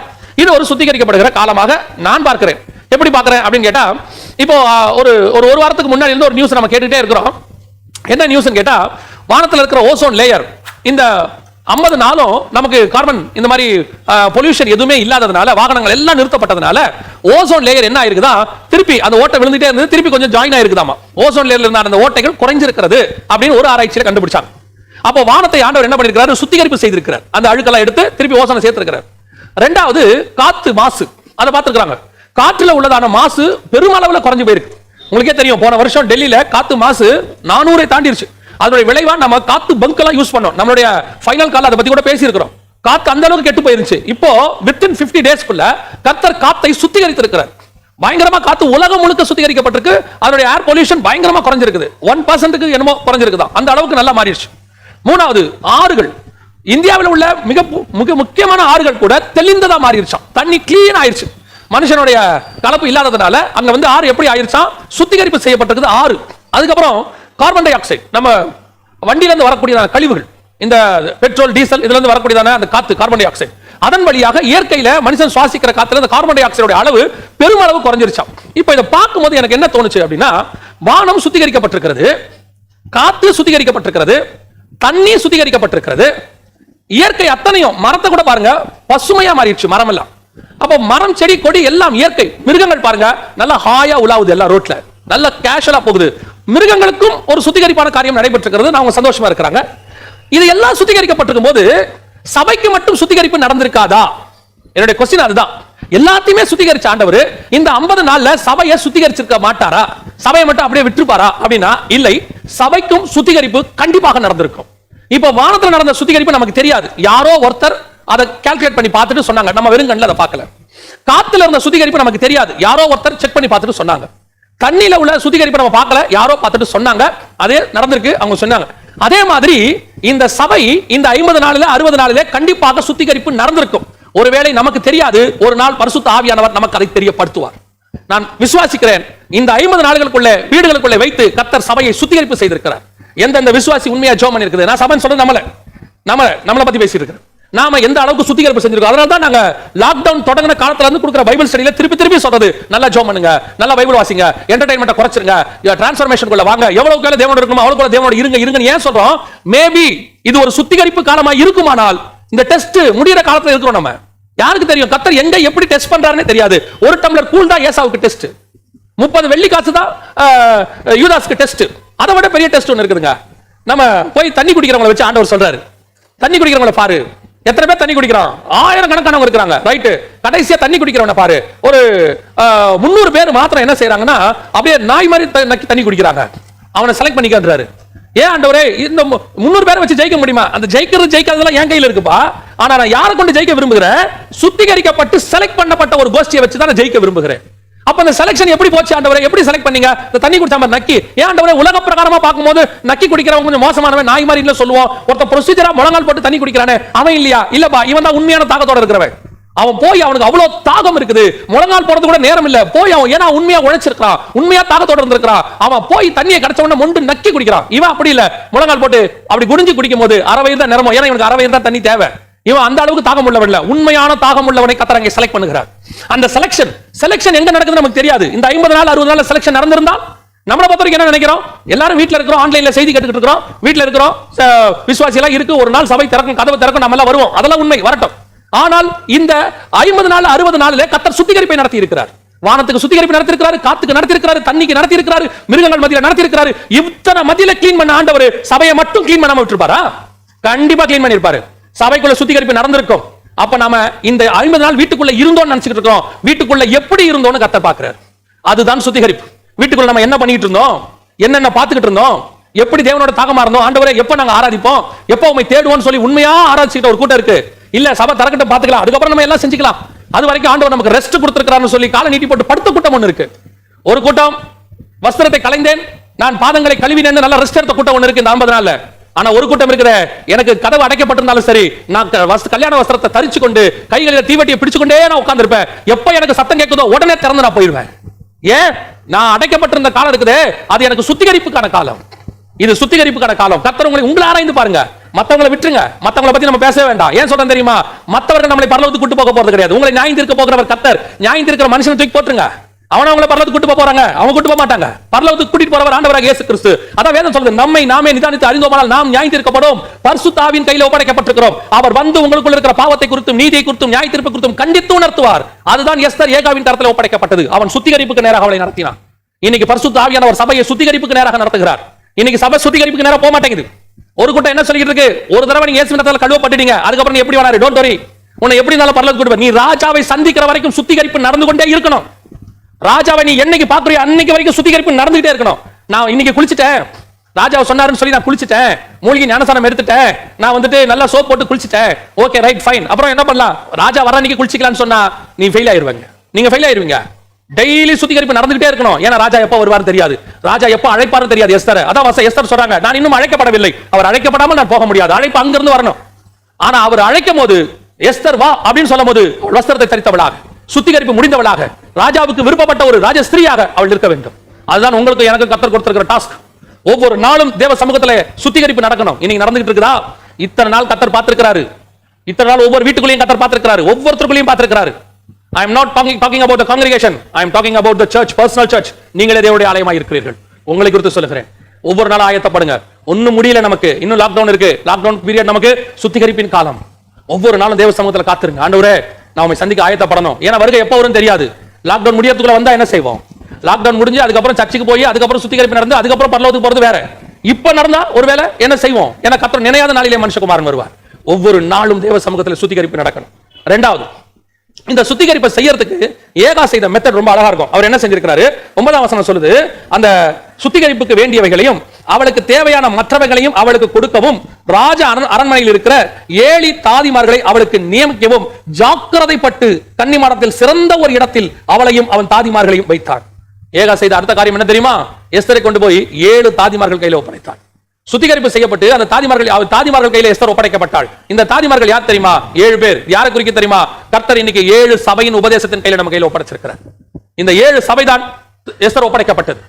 இது ஒரு சுத்திகரிக்கப்படுகிற காலமாக நான் பார்க்கிறேன். எப்படி பார்க்கிறேன் அப்படின்னு கேட்டா, இப்போ ஒரு வாரத்துக்கு முன்னாடி இருந்து ஒரு நியூஸ் நம்ம கேட்டுட்டே இருக்கிறோம். என்ன நியூஸ் கேட்டா, வானத்தில் இருக்கிற ஓசோன் லேயர் இந்த 50 நாளும் நமக்கு கார்பன் இந்த மாதிரி பொல்யூஷன் எதுவுமே இல்லாததுனால, வாகனங்கள் எல்லாம் நிறுத்தப்பட்டதுனால ஓசோன் லேயர் என்ன ஆயிருக்குதா, திருப்பி அந்த ஓட்டை விழுந்துட்டே இருந்தது, திருப்பி கொஞ்சம் ஜாயின் ஆயிருக்குதாமா. ஓசோன் லேயர்ல இருந்த அந்த ஓட்டைகள் குறைஞ்சிருக்கிறது அப்படின்னு ஒரு ஆராய்ச்சியில கண்டுபிடிச்சாங்க. அப்போ வானத்தை ஆண்டவர் என்ன பண்ணிருக்காரு, சுத்திகரிப்பு செய்திருக்கிறார். அந்த அழுக்கெல்லாம் எடுத்து திருப்பி ஓசோனை சேர்த்திருக்கிறார். ரெண்டாவது, காத்து மாசு, அதை பார்த்திருக்காங்க. காற்றுல உள்ளதான மாசு பெருமளவுல குறைஞ்சு போயிருக்கு. உங்களுக்கே தெரியும், போன வருஷம் டெல்லியில காத்து மாசு 400 தாண்டிருச்சு. அதனுடைய விளைவா நம்ம காத்து பங்க் எல்லாம் யூஸ் பண்ணோம். நம்மளுடைய ஃபைனல் கால் அதை பத்தி கூட பேசி இருக்கிறோம். காத்து அந்த அளவுக்கு கெட்டு போயிருச்சு. இப்போ வித்தின் 50 டேஸ்க்குள்ள கர்த்தர் காத்தை சுத்திகரித்திருக்கிறார். பயங்கரமா காத்து உலகம் முழுக்க சுத்திகரிக்கப்பட்டிருக்கு. அதனுடைய ஏர் பொல்யூஷன் பயங்கரமா குறைஞ்சிருக்குது. 1% என்னமோ குறைஞ்சிருக்குதா, அந்த அளவுக்கு நல்லா மாறிடுச்சு. மூணாவது, ஆறுகள். இந்தியாவில் உள்ள மிக முக்கியமான ஆறுகள் கூட தெளிந்ததா மாறிடுச்சாம். தண்ணி கிளீன் ஆயிருச்சு. மனுஷனுடைய கலப்பு இல்லாததுனால அங்க வந்து ஆறு எப்படி ஆயிருச்சா, சுத்திகரிப்பு செய்யப்பட்டிருக்குது ஆறு. அதுக்கப்புறம் கார்பன் டை ஆக்சைடு, நம்ம வண்டியில இருந்து வரக்கூடியதான கழிவுகள், இந்த பெட்ரோல் டீசல் இதுல இருந்து வரக்கூடியதான அந்த காத்து கார்பன் டை ஆக்சைடு, அதன் வழியாக இயற்கையில மனுஷன் சுவாசிக்கிற காத்துல இந்த கார்பன் டை ஆக்சைடோட அளவு பெருமளவு குறைஞ்சிருச்சாம். இப்போ இதை பார்க்கும்போது எனக்கு என்ன தோணுச்சு அப்படின்னா, வானம் சுத்திகரிக்கப்பட்டிருக்கிறது, காத்து சுத்திகரிக்கப்பட்டிருக்கிறது, தண்ணி சுத்திகரிக்கப்பட்டிருக்கிறது, இயற்கை அத்தனையும், மரத்தை கூட பாருங்க பசுமையா மாறிடுச்சு மரம் எல்லாம். அப்போ மரம் செடி கொடி எல்லாம் இயற்கை. மிருகங்கள் பாருங்க நல்லா ஹாயா உலாவுது, எல்லாம் ரோட்ல நல்ல கேஷுவலா போகுது. மிருகங்களுக்கும் ஒரு சுத்திகரிப்பான காரியம் நடைபெற்றிருக்கிறது. அவங்க சந்தோஷமா இருக்கிறாங்க. இது எல்லாம் சுத்திகரிக்கப்பட்டிருக்கும் போது சபைக்கு மட்டும் சுத்திகரிப்பு நடந்திருக்காதா? என்னுடைய கொஸ்டின் அதுதான். எல்லாத்தையுமே சுத்திகரிச்ச ஆண்டவர் இந்த 50 நாள்ல சபையை சுத்திகரிச்சிருக்க மாட்டாரா? சபையை மட்டும் அப்படியே விட்டுருப்பாரா அப்படின்னா இல்லை, சபைக்கும் சுத்திகரிப்பு கண்டிப்பாக நடந்திருக்கும். இப்ப வானத்துல நடந்த சுத்திகரிப்பு நமக்கு தெரியாது. யாரோ ஒருத்தர் அதை கால்குலேட் பண்ணி பார்த்துட்டு சொன்னாங்க, நம்ம வெறும் கண்ணில் அதை பார்க்கல. காத்துல இருந்த சுத்திகரிப்பு நமக்கு தெரியாது, யாரோ ஒருத்தர் செக் பண்ணி பார்த்துட்டு சொன்னாங்க. தண்ணியில உள்ள சுத்திகரிப்பு நம்ம பார்க்கல, யாரோ பார்த்துட்டு சொன்னாங்க, அதே நடந்திருக்கு, அவங்க சொன்னாங்க. அதே மாதிரி இந்த சபை இந்த 50 நாளில 60 நாளில கண்டிப்பாக சுத்திகரிப்பு நடந்திருக்கும். ஒருவேளை நமக்கு தெரியாது, ஒரு நாள் பரிசுத்த ஆவியானவர் நமக்கு அதை தெரியப்படுத்துவார். நான் விசுவாசிக்கிறேன், இந்த 50 நாளுக்குள்ள வீடுகளுக்குள்ளே வைத்து கர்த்தர் சபையை சுத்திகரிப்பு செய்திருக்கிறார். எந்தெந்த விசுவாசி உண்மையா ஜெபம் பண்ணிருக்குது, நான் சபைன்னு சொல்றது நம்மளை பத்தி பேசி இருக்கிறேன். நாம எந்த அளவுக்கு சுத்திகரிப்பு செஞ்சிருக்கோம். அதனால தான் நாங்க லாக்டவுன் தொடங்கின காலத்துல இருந்து கொடுக்கிற பைபிள் ஸ்டடியில திருப்பி சொல்றது, நல்லா ஜெபம் பண்ணுங்க, நல்லா பைபிள் வாசிங்க, என்டர்டெயின்மென்ட் குறைச்சிருங்க, டிரான்ஸ்ஃபர்மேஷனுக்குள்ள வாங்க, எவ்வளவுக்கு தேவனோட இருக்கணும் அவ்வளவுக்கு தேவனோட இருங்க. ஏன் சொல்றோம்? மேபி இது ஒரு சுத்திகரிப்பு காலமா இருக்குமானால் இந்த டெஸ்ட் முடிகிற காலத்துல இருக்கிறோம். நம்ம யாருக்கு தெரியும் கர்த்தர் எங்க எப்படி டெஸ்ட் பண்றாருன்னே தெரியாது. ஒரு டம்ளர் கூல் தான் ஏசாவுக்கு டெஸ்ட், 30 வெள்ளி காசு தான் யூதாஸ்க்கு டெஸ்ட். அதை விட பெரிய டெஸ்ட் ஒன்று இருக்குதுங்க. நம்ம போய் தண்ணி குடிக்கிறவங்களை வச்சு ஆண்டவர் சொல்றாரு, தண்ணி குடிக்கிறவங்களை பாரு, எத்தனை பேர் தண்ணி குடிக்கிறான்? 1000 கணக்கானவங்க இருக்கிறாங்க, ரைட்? கடைசியா தண்ணி குடிக்கிறவனை பாரு, ஒரு 300 பேர் மாத்திரம் என்ன செய்யறாங்கன்னா அப்படியே நாய் மாதிரி தண்ணி குடிக்கிறாங்க. அவனை செலக்ட் பண்ணிக்கிறாரு. ஏன் ஆண்டவரே, இந்த 300 பேரை வச்சு ஜெயிக்க முடியுமா? அந்த ஜெயிக்கிறதெல்லாம் என் கையில் இருக்குப்பா. ஆனா நான் யாரை கொண்டு ஜெயிக்க விரும்புகிறேன்? சுத்திகரிக்கப்பட்டு செலக்ட் பண்ணப்பட்ட ஒரு கோஷ்டியை வச்சு தான் ஜெயிக்க விரும்புகிறேன். அப்ப அந்த செலக்ஷன் எப்படி போச்சு ஆண்டவரே? எப்படி செலக்ட் பண்ணீங்க? இந்த தண்ணி குடிச்சா மாதிரி நக்கி, ஏன் ஆண்டவரே உலக பிரகாரமா பார்க்கும்போது நக்கி குடிக்கிறவங்க கொஞ்சம் மோசமானவன், நாய் மாதிரி இல்ல சொல்லுவோம். ஒருத்த ப்ரொசீஜரா முழங்கால் போட்டு தண்ணி குடிக்கிறானே அவன் இல்லையா? இல்லப்பா, இவன் தான் உண்மையான தாகத்தோட இருக்கிறவன். அவன் போய் அவனுக்கு அவ்வளவு தாகம் இருக்குது, முழங்கால் போறது கூட நேரம் இல்ல, போய் அவன் ஏன்னா உண்மையா உழைச்சிருக்கான், உண்மையா தாகத்தோட இருந்திருக்கான், அவன் போய் தண்ணியை கிடைச்ச உடனே மொண்டு நக்கி குடிக்கிறான். இவன் அப்படி இல்ல, முழங்கால் போட்டு அப்படி குடிஞ்சு குடிக்கும் போது அறவயிறு தான் நிறமோ, ஏன்னா இவனுக்கு அறவயிறு தான் தண்ணி தேவை. இவன் அந்த அளவுக்கு தாகம் உள்ளவன் இல்ல, உண்மையான தாகம் உள்ளவனை கர்த்தர் அங்கே செலக்ட் பண்ணுகிறார். அந்த செலக்ஷன் எங்க நடக்குது நமக்கு தெரியாது. இந்த 50 நாள் 60 நாள் செலக்ஷன் நடந்திருந்தால் நம்மளை பொறுத்த வரைக்கும் என்ன நினைக்கிறோம்? எல்லாரும் வீட்ல இருக்கிறோம், ஆன்லைன்ல செய்தி கேட்டுக்கிட்டு இருக்கிறோம், வீட்ல இருக்கிறோம், விசுவாசி எல்லாம் இருக்கு, ஒரு நாள் சபை திறக்கும், கதவு திறக்கும், நம்ம எல்லாம் வருவோம், அதெல்லாம் உண்மை, வரட்டும். ஆனால் இந்த 50 நாள் 60 நாளிலே கர்த்தர் சுத்திகரிப்பை நடத்தி இருக்கிறார். வானத்துக்கு சுத்திகரிப்பு நடத்தி இருக்கிறாரு, காத்துக்கு நடத்தி இருக்கிறாரு, தண்ணிக்கு நடத்தி இருக்கிறாரு, மிருகங்கள் மத்தியில நடத்தி இருக்கிறாரு. இத்தனை மத்தியில கிளீன் பண்ண ஆண்டவர் சபையை மட்டும் கிளீன் பண்ணாம விட்டுருப்பாரா? கண்டிப்பா கிளீன் பண்ணிருப்பாரு. சபைக்குள்ள சுத்திகரிப்பு நடந்திருக்கும். அப்ப நாம இந்த 50 நாள் வீட்டுக்குள்ள இருந்தோம்னு நினைச்சிட்டு இருக்கோம். வீட்டுக்குள்ள எப்படி இருந்தோம்னு கர்த்தர் பார்க்கிறார். அதுதான் சுத்திகரிப்பு. வீட்டுக்குள்ள நம்ம என்ன பண்ணிட்டு இருந்தோம், என்னென்ன பார்த்துக்கிட்டு இருந்தோம், எப்படி தேவனோட தாகமா இருந்தோம், ஆண்டவரே எப்ப நாங்க ஆராதிப்போம், எப்ப உண்மை தேடுவோம்னு சொல்லி உண்மையா ஆராய்ச்சிட்ட ஒரு கூட்டம் இருக்கு. இல்ல சபை திறக்கட்டும் பாத்துக்கலாம், அதுக்கப்புறம் நம்ம எல்லாம் செஞ்சுக்கலாம், அது வரைக்கும் ஆண்டவர் நமக்கு ரெஸ்ட் கொடுத்திருக்கிறான்னு சொல்லி காலை நீட்டி போட்டு படுத்த கூட்டம் ஒண்ணு இருக்கு. ஒரு கூட்டம் வஸ்திரத்தை களைந்தேன், நான் பாதங்களை கழுவினேன், நல்ல ரெஸ்ட் எடுத்த கூட்டம் ஒண்ணு இருக்கு இந்த 50 நாள்ல. ஆனா ஒரு கூட்டம் இருக்கிற, எனக்கு கதவு அடைக்கப்பட்டிருந்தாலும் சரி, நான் கல்யாண வஸ்திரத்தை தரிச்சு கொண்டு கைகளில் தீவட்டியை பிடிச்சு கொண்டே நான் உட்கார்ந்திருப்பேன். எப்ப எனக்கு சத்தம் கேட்குதோ உடனே திறந்து நான் போயிடுவேன். ஏன்? நான் அடைக்கப்பட்டிருந்த காலம் இருக்குதே, அது எனக்கு சுத்திகரிப்புக்கான காலம். இது சுத்திகரிப்புக்கான காலம். கர்த்தர் உங்களை ஆராய்ந்து பாருங்க, மத்தவங்களை விட்டுருங்க, மத்தவங்களை பத்தி நம்ம பேசவே வேண்டாம். ஏன் சொல்றேன் தெரியுமா? மத்தவர்கள் நம்மளை பரலோகத்துக்கு கூட்டு போக போறது கிடையாது. உங்களை நியாயம் தீர்க்க போகிறவர் கர்த்தர். நியாயம் தீர்க்கிற மனுஷனை தூக்கி போட்டுருங்க. அவங்களை பரலோகத்துக்கு கூட்டி போறாங்க, அவங்க கூட்டி போக மாட்டாங்க. பரலோகத்துக்கு கூட்டிட்டு போறவர் ஆண்டவராக இயேசு கிறிஸ்து. அதான் வேதம் சொல்றது, நம்மை நாமே நிதானித்து அறிந்தோமானால் நாம் நியாயம் தீர்க்கப்படும், பரிசுத்த ஆவியின் கையில் ஒப்படைக்கப்பட்டிருக்கிறோம். அவர் வந்து உங்களுக்குள்ள இருக்கிற பாவத்தை குறித்தும் நீதியை குறித்தும் நியாய தீர்ப்பு குறித்தும் கண்டித்து உணர்த்துவார். அதுதான் எஸ்தர் ஏகாவின் கரத்தில் ஒப்படைக்கப்பட்டது. அவன் சுத்திகரிப்புக்கு நேராக அவளை நடத்தினான். இன்னைக்கு பரிசுத்த ஆவியானவர் சபையை சுத்திகரிப்புக்கு நேராக நடத்துகிறார். இன்னைக்கு சபை சுத்திகரிப்புக்கு நேராக போக மாட்டேங்குது. ஒரு கூட்டம் என்ன சொல்லிட்டு இருக்கு, ஒரு தடவை நீங்க இயேசுவின் ரத்தத்தால் கழுவப்பட்டீங்க, அதுக்கப்புறம் நீ எப்படி வராரு, டோன்ட் வரி, உன்னை எப்படி இருந்தாலும் பரலோகத்துக்கு கூட்டி போவார். நீ ராஜாவை சந்திக்கிற வரைக்கும் சுத்திகரிப்பு நடந்து கொண்டே இருக்கணும். ராஜாவை நீ என்னைக்கு பாக்குறியோ அன்னைக்கு வரைக்கும் சுத்திகரிப்பு நடந்துகிட்டே இருக்கணும். நான் இன்னைக்கு குளிச்சிட்டேன், ராஜாவை சொன்னாருன்னு சொல்லி நான் குளிச்சிட்டேன், மூலிகை ஞானஸ்நானம் எடுத்துட்டேன், நான் வந்துட்டு நல்லா சோப் போட்டு குளிச்சிட்டேன், ஓகே ரைட் ஃபைன், அப்புறம் என்ன பண்ணலாம், ராஜா வர அன்னைக்கு குளிச்சிக்கலாம்னு சொன்னா நீ ஃபெயில் ஆயிருவீங்க. நீங்க ஃபெயில் ஆயிருவீங்க. டெய்லி சுத்திகரிப்பு நடந்துகிட்டே இருக்கணும். ஏன்னா ராஜா எப்ப வருவார் தெரியாது, ராஜா எப்ப அழைப்பாரு தெரியாது. எஸ்தர் அதான் எஸ்தர் சொல்றாங்க, நான் இன்னும் அழைக்கப்படவில்லை, அவர் அழைக்கப்படாமல் நான் போக முடியாது, அழைப்பு அங்கிருந்து வரணும். ஆனா அவர் அழைக்கும் போது எஸ்தர் வா அப்படின்னு சொல்லும் போது வஸ்திரத்தை தரித்தவளாக, சுத்திகரிப்பு முடிந்தவளாக, ராஜாவுக்கு விருப்பப்பட்ட ஒரு ராஜஸ்திரியாக அவள் இருக்க வேண்டும். அதுதான் உங்களுக்கு எனக்கு கர்த்தர் கொடுத்திருக்கிற டாஸ்க். ஒவ்வொரு நாளும் தேவ சமூகத்துல சுத்திகரிப்பு நடக்கணும். இன்னைக்கு நடந்துகிட்டு இருக்குதா? இத்தனை நாள் கர்த்தர் பார்த்திருக்கிறாரு. இத்தனை நாள் ஒவ்வொரு வீட்டுக்குள்ளேயும் கர்த்தர் பார்த்திருக்கிறாரு, ஒவ்வொருத்தருக்குள்ளேயும் பார்த்திருக்கிறாரு. I am not talking about the congregation, I am talking about the church, personal church. நீங்களே தேவனுடைய ஆலயமாய் இருக்கிறீர்கள். உங்களை குறித்து சொல்லுகிறேன். ஒவ்வொரு நாளும் ஆயத்தப்படுங்க. ஒன்னும் முடியல நமக்கு, இன்னும் லாக்டவுன் இருக்கு. லாக்டவுன் பீரியட் நமக்கு சுத்திகரிப்பின் காலம். ஒவ்வொரு நாளும் தேவ சமூகத்துல காத்துருங்க. ஆண்டவரே நாம சந்திக்க ஆயத்தப்படணும். ஏன்னா வருகை எப்போ வரும் தெரியாது. லாக்டவுன் முடியறதுக்குள்ள வந்தா என்ன செய்வோம்? லாக்டவுன் முடிஞ்சு அதுக்கப்புறம் சர்ச்சுக்கு போய் அதுக்கப்புறம் சுத்திகரிப்பு நடந்து அதுக்கப்புறம் பரலோகத்துக்கு போறது வேற. இப்ப நடந்தா ஒருவேளை என்ன செய்வோம்? ஏன்னா கர்த்தர் நினையாத நாளிலே மனுஷகுமாரன் வருவார். ஒவ்வொரு நாளும் தேவ சமூகத்தில் சுத்திகரிப்பு நடக்கணும். இரண்டாவது, இந்த சுத்திகரிப்பை செய்யறதுக்கு ஏகா செய்த மெத்தட் ரொம்ப அழகா இருக்கும். அவர் என்ன செஞ்சிருக்கிறாரு? 9ஆம் வசனம் சொல்லுது, அந்த சுத்திகரிப்புக்கு வேண்டியவைகளையும் அவளுக்கு தேவையான மற்றவைகளையும் அவளுக்கு கொடுக்கவும் ராஜ அரண்மனையில் இருக்கிற 7 தாதிமார்களை அவளுக்கு நியமிக்கவும் ஜாக்கிரதைப்பட்டு கன்னிமாடத்தில் சிறந்த ஒரு இடத்தில் அவளையும் அவன் தாதிமார்களையும் வைத்தான். ஏகா செய்த அடுத்த காரியம் என்ன தெரியுமா? எஸ்தரை கொண்டு போய் 7 தாதிமார்கள் கையில் ஒப்படைத்தான். சுத்திகரிப்பு செய்யப்பட்டு அந்த தாதிமார்கள் கையில் எஸ்தர் ஒப்படைக்கப்பட்டாள். இந்த தாதிமார்கள் யார் தெரியுமா? 7 பேர். யாரை குறிக்க தெரியுமா? கர்த்தர் இன்னைக்கு 7 சபையின் உபதேசத்தின் கையில் நம்ம கையில் ஒப்படைச்சிருக்கிறார். இந்த 7 சபைதான் எஸ்தர் ஒப்படைக்கப்பட்டது.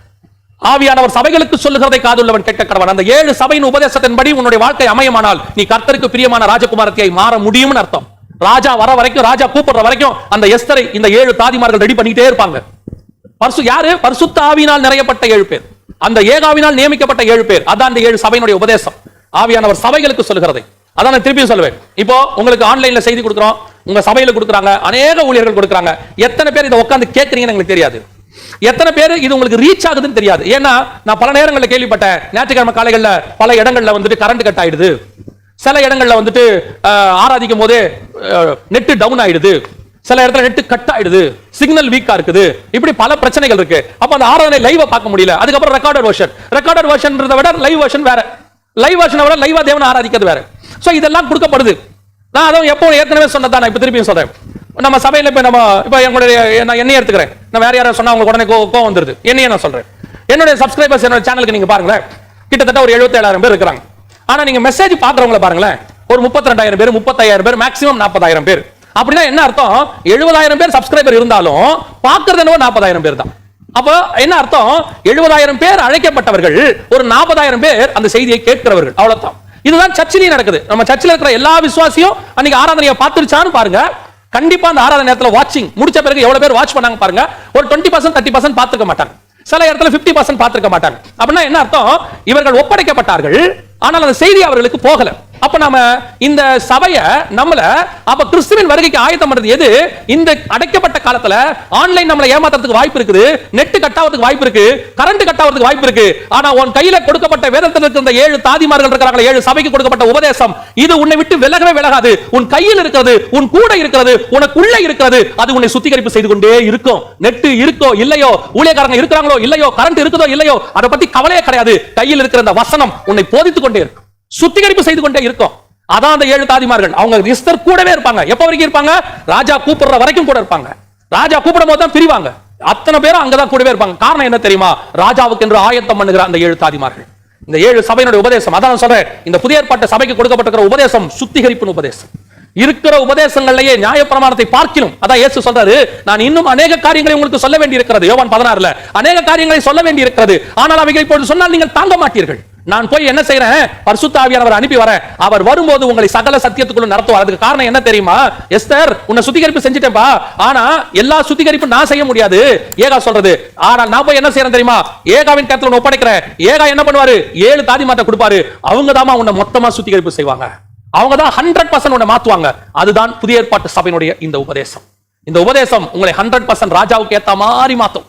ஆவியானவர் சபைகளுக்கு சொல்லுகிறதை காதுள்ளவன் கேட்க கடவன். அந்த 7 சபையின் உபதேசத்தின்படி உன்னுடைய வாழ்க்கை அமையமானால் நீ கர்த்தருக்கு பிரியமான ராஜகுமாரத்தியை மாற முடியும்னு அர்த்தம். ராஜா வர வரைக்கும், ராஜா கூப்பிடுற வரைக்கும் அந்த எஸ்தரை இந்த 7 தாதிமார்கள் ரெடி பண்ணிட்டே இருப்பாங்க. யாரு? பரிசுத்த ஆவியினால் நிறையப்பட்ட 7 பேர், அந்த ஏகாவினால் நியமிக்கப்பட்ட 7 பேர். அதான் அந்த 7 சபையினுடைய உபதேசம். ஆவியானவர் சபைகளுக்கு சொல்லுகிறதை அதான் நான் திருப்பி சொல்லுவேன். இப்போ உங்களுக்கு ஆன்லைன்ல செய்தி கொடுக்கிறோம், உங்க சபையில கொடுக்குறாங்க, அநேக ஊழியர்கள் கொடுக்குறாங்க. எத்தனை பேர் இதை உட்கார்ந்து கேட்கறீங்கன்னு எனக்கு தெரியாது. எத்தனை பேர் இது உங்களுக்கு ரீச் ஆகுதுன்னு தெரியாது. ஏன்னா நான் பல நேரங்களில் கேள்விப்பட்டேன், ஞாயிற்றுக்கிழமை காலைகள்ல பல இடங்கள்ல வந்துட்டு கரண்ட் கட் ஆயிடுது, சில இடங்கள்ல வந்துட்டு ஆராதிக்கும் போதே நெட் டவுன் ஆயிடுது, சில இடத்துல நெட் கட் ஆயிடுது, சிக்னல் வீக்கா இருக்குது, இப்படி பல பிரச்சனைகள் இருக்கு. அப்ப அந்த ஆராதனை லைவா பார்க்க முடியல. அதுக்கப்புறம் ரெக்கார்டட் வெர்ஷன்றதை விட லைவ் வெர்ஷன் வேற, லைவ் வெர்ஷனை விட லைவா தேவனை ஆராதிக்கிறது வேற. சோ இதெல்லாம் கொடுக்கப்படுது. நான் அதுவும் எப்போ ஏற்கனவே சொன்னதான் நான் இப்ப திருப்பியும் சொல்றேன். நம்ம சபையில இப்ப எங்களுடைய என்னையே எடுத்துக்கிறேன், நான் வேற யாராவது சொன்னா உங்களுக்கு உடனே கோவம் வந்துருது. என்னையே நான் சொல்றேன், என்னுடைய சப்ஸ்கிரைபர்ஸ் என்னோட சேனலுக்கு நீங்க பாருங்களேன், கிட்டத்தட்ட ஒரு 77,000 பேர் இருக்கிறாங்க. ஆனா நீங்க மெசேஜ் பாக்குறவங்களை பாருங்களேன், ஒரு 32,000 பேர், 35,000 பேர், மேக்ஸிமம் 40,000 பேர். அப்படின்னா என்ன அர்த்தம்? 70,000 பேர் சப்ஸ்கிரைபர் இருந்தாலும் பாக்குறது என்னவோ 40,000 பேர் தான். அப்ப என்ன அர்த்தம்? 70,000 பேர் அழைக்கப்பட்டவர்கள், ஒரு 40,000 பேர் அந்த செய்தியை கேட்கிறவர்கள், அவ்வளவுதான். இதுதான் சர்ச்சிலேயே நடக்குது. நம்ம சர்ச்சில் இருக்கிற எல்லா விசுவாசியும் அன்னைக்கு ஆராதனையை பார்த்துருச்சான்னு பாருங்க. கண்டிப்பா அந்த ஆராதனை நேரத்தில் வாட்சிங் முடிச்ச பிறகு எவ்வளவு பேர் வாட்ச் பண்ணாங்க பாருங்க. ஒரு 20% 30% பார்த்துக்க மாட்டாங்க, சில இடத்துல 50% பார்த்துக்க மாட்டாங்க. அப்படின்னா என்ன அர்த்தம்? இவர்கள் ஒப்படைக்கப்பட்டார்கள், ஆனால் அந்த செய்தி அவர்களுக்கு போகல. அப்ப நாம இந்த சபையை நம்மள அப்ப கிறிஸ்துவின் வருகைக்கு ஆயத்தம் பண்றது எது? இந்த அடைக்கப்பட்ட காலத்துல ஆன்லைன் நம்மளை ஏமாத்துறதுக்கு வாய்ப்பு இருக்குது, நெட் கட் ஆகிறதுக்கு வாய்ப்பு இருக்கு, கரண்ட் கட் ஆகிறதுக்கு வாய்ப்பு இருக்கு. ஆனா உன் கையில கொடுக்கப்பட்ட வேதத்தில் இருக்கிற 7 தாதிமார்கள் இருக்கிறாங்க, 7 சபைக்கு கொடுக்கப்பட்ட உபதேசம், இது உன்னை விட்டு விலகவே விலகாது. உன் கையில் இருக்கிறது, உன் கூட இருக்கிறது, உனக்குள்ள இருக்கிறது, அது உன்னை சுத்திகரிப்பு செய்து கொண்டே இருக்கும். நெட் இருக்கோ இல்லையோ, ஊழியக்காரங்க இருக்கிறாங்களோ இல்லையோ, கரண்ட் இருக்குதோ இல்லையோ, அதை பத்தி கவலையே கிடையாது. கையில் இருக்கிற அந்த வசனம் உன்னை போதித்துக் கொண்டே இருக்கும், சுத்திகரிப்பு செய்து கொண்டே இருக்கும். அதான் அந்த 7 தாதிமார்கள். அவங்க எஸ்தர் கூடவே இருப்பாங்க. எப்ப வரைக்கும் இருப்பாங்க? ராஜா கூப்பிடுற வரைக்கும் கூட இருப்பாங்க. ராஜா கூப்பிடும் போது தான் பிரிவாங்க. அத்தனை பேரும் அங்கதான் கூடவே இருப்பாங்க. காரணம் என்ன தெரியுமா? ராஜாவுக்கு என்று ஆயத்தம் பண்ணுகிற அந்த 7 தாதிமார்கள், இந்த 7 சபையினுடைய உபதேசம். அதான் நான் சொல்றேன், இந்த புதிய ஏற்பாட்டு சபைக்கு கொடுக்கப்பட்டிருக்கிற உபதேசம் சுத்திகரிப்பு உபதேசம். இருக்கிற உபதேசங்களிலேயே நியாயப்பிரமாணத்தை பார்க்கிறோம். அதான் இயேசு சொல்றாரு, நான் இன்னும் அநேக காரியங்களை உங்களுக்கு சொல்ல வேண்டி இருக்கிறது. யோவான் 16ல அநேக காரியங்களை சொல்ல வேண்டி இருக்கிறது, ஆனால் அவைகளை இப்பொழுது சொன்னால் நீங்கள் தாங்க மாட்டீர்கள். நான் போய் என்ன செய்றேன், பரிசுத்த ஆவியானவரை அனுப்பி வரேன், அவர் வரும்போது உங்களை சகல சத்தியத்துக்குள்ள நடத்துவார். அதுக்கு காரணம் என்ன தெரியுமா? எஸ்தர், உன்னை சுத்திகரிப்பு செஞ்சிட்டேன்பா, ஆனா எல்லா சுத்திகரிப்பு நான் செய்ய முடியாது ஏகா சொல்றது. ஆனால் நான் போய் என்ன செய்யறேன் தெரியுமா, ஏகாவின் கருத்துல ஒப்படைக்கிறேன். ஏகா என்ன பண்ணுவாரு, 7 தாதிமார்ட்ட கொடுப்பாரு. அவங்க தான் உன்னை மொத்தமா சுத்திகரிப்பு செய்வாங்க. அவங்க தான் 100% உன்னை மாத்துவாங்க. அதுதான் புதிய ஏற்பாட்டு சபையினுடைய இந்த உபதேசம். இந்த உபதேசம் உங்களை 100% ராஜாவுக்கு ஏத்த மாதிரி மாத்தும்.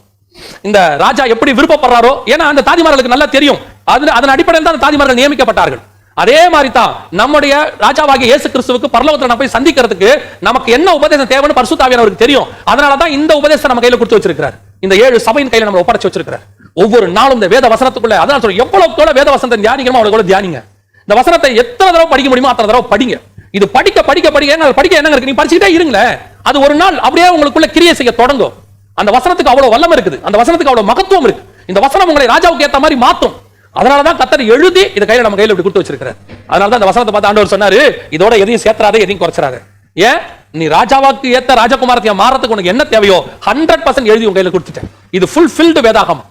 இந்த ராஜா எப்படி விருப்பப்படுறாரோ, ஏன்னா அந்த தாதிமார்களுக்கு நல்லா தெரியும், அதன் அடிப்படையில் தான் தாதிமார்கள் நியமிக்கப்பட்டார்கள். அதே மாதிரி தான் நம்முடைய ராஜாவாகிய இயேசு கிறிஸ்துவுக்கு பரலோகத்துல போய் சந்திக்கிறதுக்கு நமக்கு என்ன உபதேசம் தேவைன்னு பரிசுத்த ஆவியானவருக்கு தெரியும். அதனால தான் இந்த உபதேசத்தை நம்ம கையில கொடுத்து வச்சிருக்கிறார். இந்த 7 சபையின் கையில நம்ம ஒப்படைச்சு வச்சிருக்கிறார். ஒவ்வொரு நாளும் இந்த வேத வசனத்துக்குள்ள, அதான் சொல்றேன், எவ்வளவு வேத வசனத்தை தியானிக்கணுமோ அவ்வளவு தியானிங்க. இந்த வசனத்தை எத்தனை தடவை படிக்க முடியுமோ அத்தனை தடவை படிங்க. இது படிக்க படிக்க படிக்க என்ன இருக்கு, நீ படிச்சுட்டே இருங்களேன், அது ஒரு நாள் அப்படியே உங்களுக்குள்ள கிரியை செய்ய தொடங்கும். அந்த வசனத்துக்கு அவ்வளவு வல்லமை இருக்குது, அந்த வசனத்துக்கு அவ்வளவு மகத்துவம் இருக்கு. இந்த வசனம் உங்களை ராஜாவுக்கு ஏத்த மாதிரி மாத்தும். அதனாலதான் கர்த்தர் எழுதி இத கையில நம்ம கையில இப்படி கொடுத்து வச்சிருக்காரு. அதனாலதான் இந்த வசனத்தை பார்த்து ஆண்டவர் சொன்னாரு, இதோட எதையும் சேர்த்துறாதே, எதையும் குறைச்சிராத. ஏன், நீ ராஜாவுக்கு ஏத்த ராஜகுமாரத்தியா மாறதுக்கு உனக்கு என்ன தேவையோ 100% எழுதி உங்க கையில கொடுத்துட்டேன். இது ஃபுல்ஃபில்டு வேதாகமம்.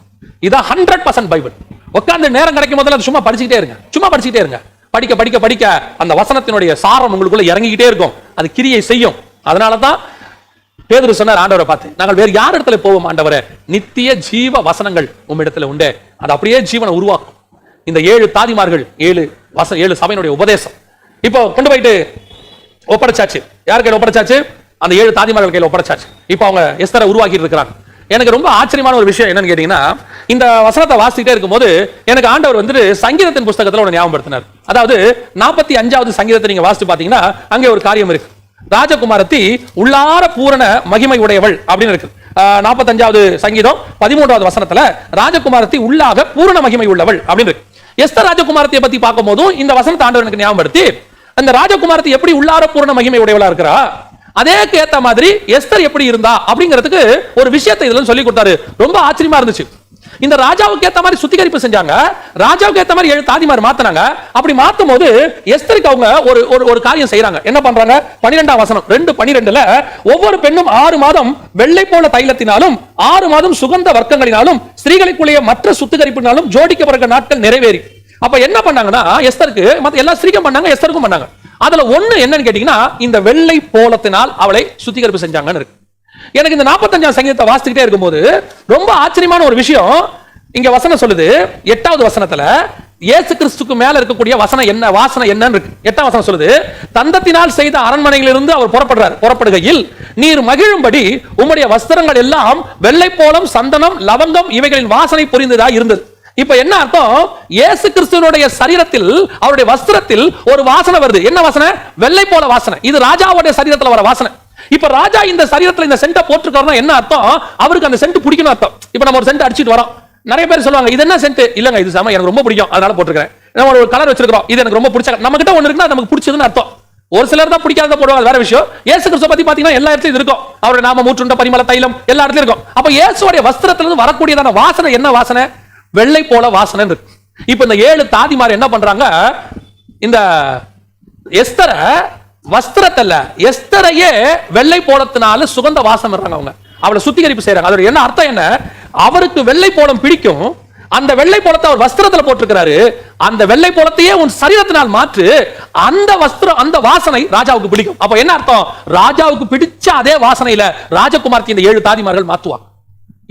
இதான் 100% பைபிள். உட்கார்ந்து நேரம் கிடைக்கும் போது சும்மா படிச்சுக்கிட்டே இருங்க, சும்மா படிச்சுக்கிட்டே இருங்க. படிக்க படிக்க படிக்க அந்த வசனத்தினுடைய சாரம் உங்களுக்குள்ள இறங்கிக்கிட்டே இருக்கும், அது கிரியை செய்யும். அதனாலதான் பேதுரு சொன்னார் ஆண்டவரை பார்த்து, நாங்கள் வேறு யார் இடத்துல போவோம் ஆண்டவரே, நித்திய ஜீவ வசனங்கள் உம்மிடத்துல உண்டே, அது அப்படியே ஜீவனை உருவாக்கும். இந்த 7 தாதிமார்கள் 7 சபையினுடைய உபதேசம் இப்போ கொண்டு போயிட்டு ஒப்படைச்சாச்சு. யார் கையில ஒப்படைச்சாச்சு? அந்த 7 தாதிமார்கள் கையில ஒப்படைச்சாச்சு. இப்போ அவங்க எஸ்தரை உருவாக்கிட்டு இருக்கிறாங்க. எனக்கு ரொம்ப ஆச்சரியமான ஒரு விஷயம் என்னன்னு கேட்டீங்கன்னா, இந்த வசனத்தை வாசிக்கிட்டே இருக்கும்போது எனக்கு ஆண்டவர் வந்துட்டு சங்கீதத்தின் புஸ்தகத்துல ஒரு ஞாபகப்படுத்தினார். அதாவது 45வது சங்கீதத்தை நீங்க வாசித்து பாத்தீங்கன்னா அங்கே ஒரு காரியம் இருக்கு. ராஜகுமாரத்தி உள்ளார பூரண மகிமை உடையவள் அப்படின்னு இருக்கு. 45வது சங்கீதம் 13வது வசனத்துல ராஜகுமாரத்தி உள்ளாக பூரண மகிமை உள்ளவள் அப்படின்னு இருக்கு. எஸ்தர் ராஜகுமாரத்தியை பத்தி பார்க்கும் போதும் இந்த வசனத்தை ஆண்டவர் எனக்கு ஞாபகப்படுத்தி, அந்த ராஜகுமாரத்தி எப்படி உள்ளார பூரண மகிமை உடையவளா இருக்கிறா, அதே கேத்த மாதிரி எஸ்தர் எப்படி இருந்தா அப்படிங்கிறதுக்கு ஒரு விஷயத்தை இதுல சொல்லி கொடுத்தாரு. ரொம்ப ஆச்சரியமா இருந்துச்சு. இந்த ராஜாவுக்கு ஏத்த மாதிரி சுத்திகரிப்பு செஞ்சாங்க, ராஜாவுக்கு ஏத்த மாதிரி 7 தாதிமார் மாத்தினாங்க. அப்படி மாத்தும் போது எஸ்தருக்கு அவங்க ஒரு காரியம் செய்யறாங்க. என்ன பண்றாங்க? 12ஆம் வசனம் 2:12ல ஒவ்வொரு பெண்ணும் 6 மாதம் வெள்ளை போல தைலத்தினாலும் 6 மாதம் சுகந்த வர்க்கங்களினாலும் ஸ்திரீகளுக்குள்ளேயே மற்ற சுத்திகரிப்பினாலும் ஜோடிக்கப்படுகிற நாட்கள் நிறைவேறி. அப்ப என்ன பண்ணாங்கன்னா, எஸ்தருக்கு மத்த எல்லா ஸ்திரீக்கும் பண்ணாங்க, எஸ்தருக்கும் பண்ணாங்க. அதுல ஒண்ணு என்னன்னு கேட்டீங்கன்னா, இந்த வெள்ளை போலத்தினால் அவளை சுத்திகரிப்பு செஞ்சாங்கன்னு இருக்கு. எனக்கு இந்த 45ஆம் சங்கீதத்தை வாசிச்சுக்கிட்டே இருக்கும்போது ரொம்ப ஆச்சரியமான ஒரு விஷயம் இங்க வசனம் சொல்லுது. 8வது வசனத்துல இயேசு கிறிஸ்துக்கு மேல இருக்கக்கூடிய வசனம் என்ன, வாசனை என்னன்னு இருக்கு. 8ஆம் வசனம் சொல்லுது, தந்தத்தினால் செய்த அரண்மனையிலிருந்து அவர் புறப்படுகையில் நீர் மகிழும்படி உம்முடைய வஸ்திரங்கள் எல்லாம் வெள்ளை போலம் சந்தனம் லவங்கம் இவைகளின் வாசனை புரிந்ததா இருந்தது. இப்ப என்ன அர்த்தம்? இயேசு கிறிஸ்துவினுடைய சரீரத்தில் அவருடைய வஸ்திரத்தில் ஒரு வாசனை வருது. என்ன வாசனை? வெள்ளை போல வாசனை. இது ராஜாவுடைய சரீரத்தில் வர வாசனை. இப்ப ராஜா இந்த சரீரத்தில் இந்த சென்ட் போட்டுருக்காருன்னா என்ன அர்த்தம்? அவருக்கு அந்த சென்ட் பிடிக்கணும் அர்த்தம். இப்ப நம்ம ஒரு சென்ட் அடிச்சிட்டு வரோம், நிறைய பேர் சொல்லுவாங்க இது என்ன சென்ட், இல்லங்க இது சாம எனக்கு ரொம்ப பிடிக்கும் அதனால போட்டுருக்கேன். நம்ம ஒரு கலர் வச்சிருக்கோம், இது எனக்கு ரொம்ப பிடிச்ச, நம்ம கிட்ட ஒண்ணு இருக்குன்னா நமக்கு பிடிச்சதுன்னு அர்த்தம். ஒரு சிலர் தான் பிடிக்காத போடுவாங்க, வேற விஷயம். இயேசு கிறிஸ்துவை பத்தி பாத்தீங்கன்னா எல்லா இடத்துலயும் இருக்கும், அவருடைய நாம மூற்றுண்ட பரிமள தைலம் எல்லா இடத்துலயும் இருக்கும். அப்ப இயேசுவோட வஸ்திரத்திலிருந்து வரக்கூடியதான வாசனை என்ன வாசனை? வெள்ளை போல வாசனை இருக்கு. இப்ப இந்த 7 தாதிமார் என்ன பண்றாங்க? இந்த எஸ்தர வஸ்திரத்தல்ல, எஸ்தரையே வெள்ளை போலத்தினால சுகந்த வாசம் வர்றாங்க. அவங்க அவளை சுத்திகரிப்பு செய்யறாங்க. அதோட என்ன அர்த்தம் என்ன? அவருக்கு வெள்ளை போலம் பிடிக்கும், அந்த வெள்ளை போலத்தை அவர் வஸ்திரத்துல போட்டிருக்கிறாரு. அந்த வெள்ளை போலத்தையே உன் சரீரத்தினால் மாற்று, அந்த வஸ்திரம் அந்த வாசனை ராஜாவுக்கு பிடிக்கும். அப்ப என்ன அர்த்தம்? ராஜாவுக்கு பிடிச்ச அதே வாசனையில ராஜகுமார்த்தி இந்த 7 தாதிமார்கள் மாத்துவாங்க.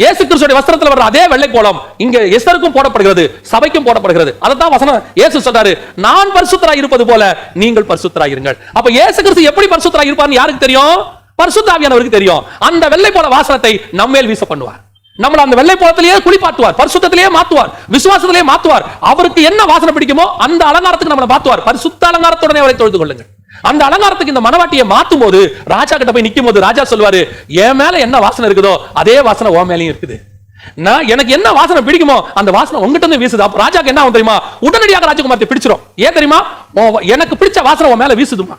இயேசு கிறிஸ்துவின் வஸ்திரத்தில் வர்ற அதே வெள்ளை போலம் இங்க எஸ்தருக்கும் போடப்படுகிறது, சபைக்கும் போடப்படுகிறது. அதான் வசனம் இயேசு சொல்றாரு, நான் பரிசுத்தராய் இருப்பது போல நீங்கள் பரிசுத்தராய் இருங்கள். அப்ப இயேசு கிறிஸ்து எப்படி பரிசுத்தராய் இருப்பார்னு யாருக்கு தெரியும்? பரிசுத்த ஆவியானவருக்கு தெரியும். அந்த வெள்ளை போல வாசனத்தை நம்மேல் வீச பண்ணுவார். நம்மள அந்த வெள்ளை போலத்திலேயே குளிப்பாட்டுவார், பரிசுத்தத்திலேயே மாத்துவார், விசுவாசத்திலேயே மாத்துவார். அவருக்கு என்ன வாசனை பிடிக்குமோ அந்த அலங்காரத்துக்கு நம்மளை மாத்துவார். பரிசுத்த அலங்காரத்துடனே அவரை தொழுது கொள்ளுங்கள். அந்த அலங்காரத்துக்கு இந்த மனவாட்டியை மாத்தும் போது ராஜா கிட்ட போய் நிக்கும் போது ராஜா சொல்வாரு, என் மேல என்ன வாசனை இருக்குதோ அதே வாசனை உன் மேலயும் இருக்குது. நான் எனக்கு என்ன வாசனை பிடிக்குமோ அந்த வாசனை உங்ககிட்ட இருந்து வீசுது. அப்ப ராஜாக்கு என்ன ஆகும் தெரியுமா? உடனடியாக ராஜகுமாரத்தை பிடிச்சிரும். ஏன் தெரியுமா? எனக்கு பிடிச்ச வாசனை உன் மேல வீசுதுமா.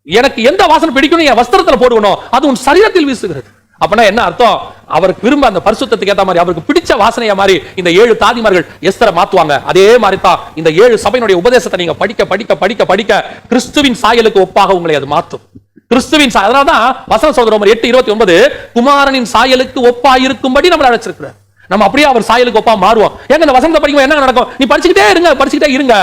எனக்கு எந்த வாசனை பிடிக்கணும் என் வஸ்திரத்துல போடுவனோ அது உன் சரீரத்தில் வீசுகிறது. அப்படின்னா என்ன அர்த்தம்? அவருக்கு விரும்ப அந்த பரிசுத்தத்துக்கு ஏத்த மாதிரி அவருக்கு பிடிச்ச வாசனையா மாதிரி இந்த 7 தாதிமார்கள் எஸ்தரை மாத்துவாங்க. அதே மாதிரி தான் இந்த 7 சபையினுடைய உபதேசத்தை நீங்க படிக்க படிக்க படிக்க படிக்க கிறிஸ்துவின் சாயலுக்கு ஒப்பாக உங்களை அது மாற்றும். கிறிஸ்துவின் அதனாலதான் வசனம் சொல்ற 8:29 குமாரனின் சாயலுக்கு ஒப்பா இருக்கும்படி நம்மளை அழைச்சிருக்கிறார். நம்ம அப்படியே அவர் சாயலுக்கு ஒப்பா மாறுவோம். ஏங்க இந்த வசனத்தை படிக்கும் என்ன நடக்கும்? நீ படிச்சுக்கிட்டே இருங்க.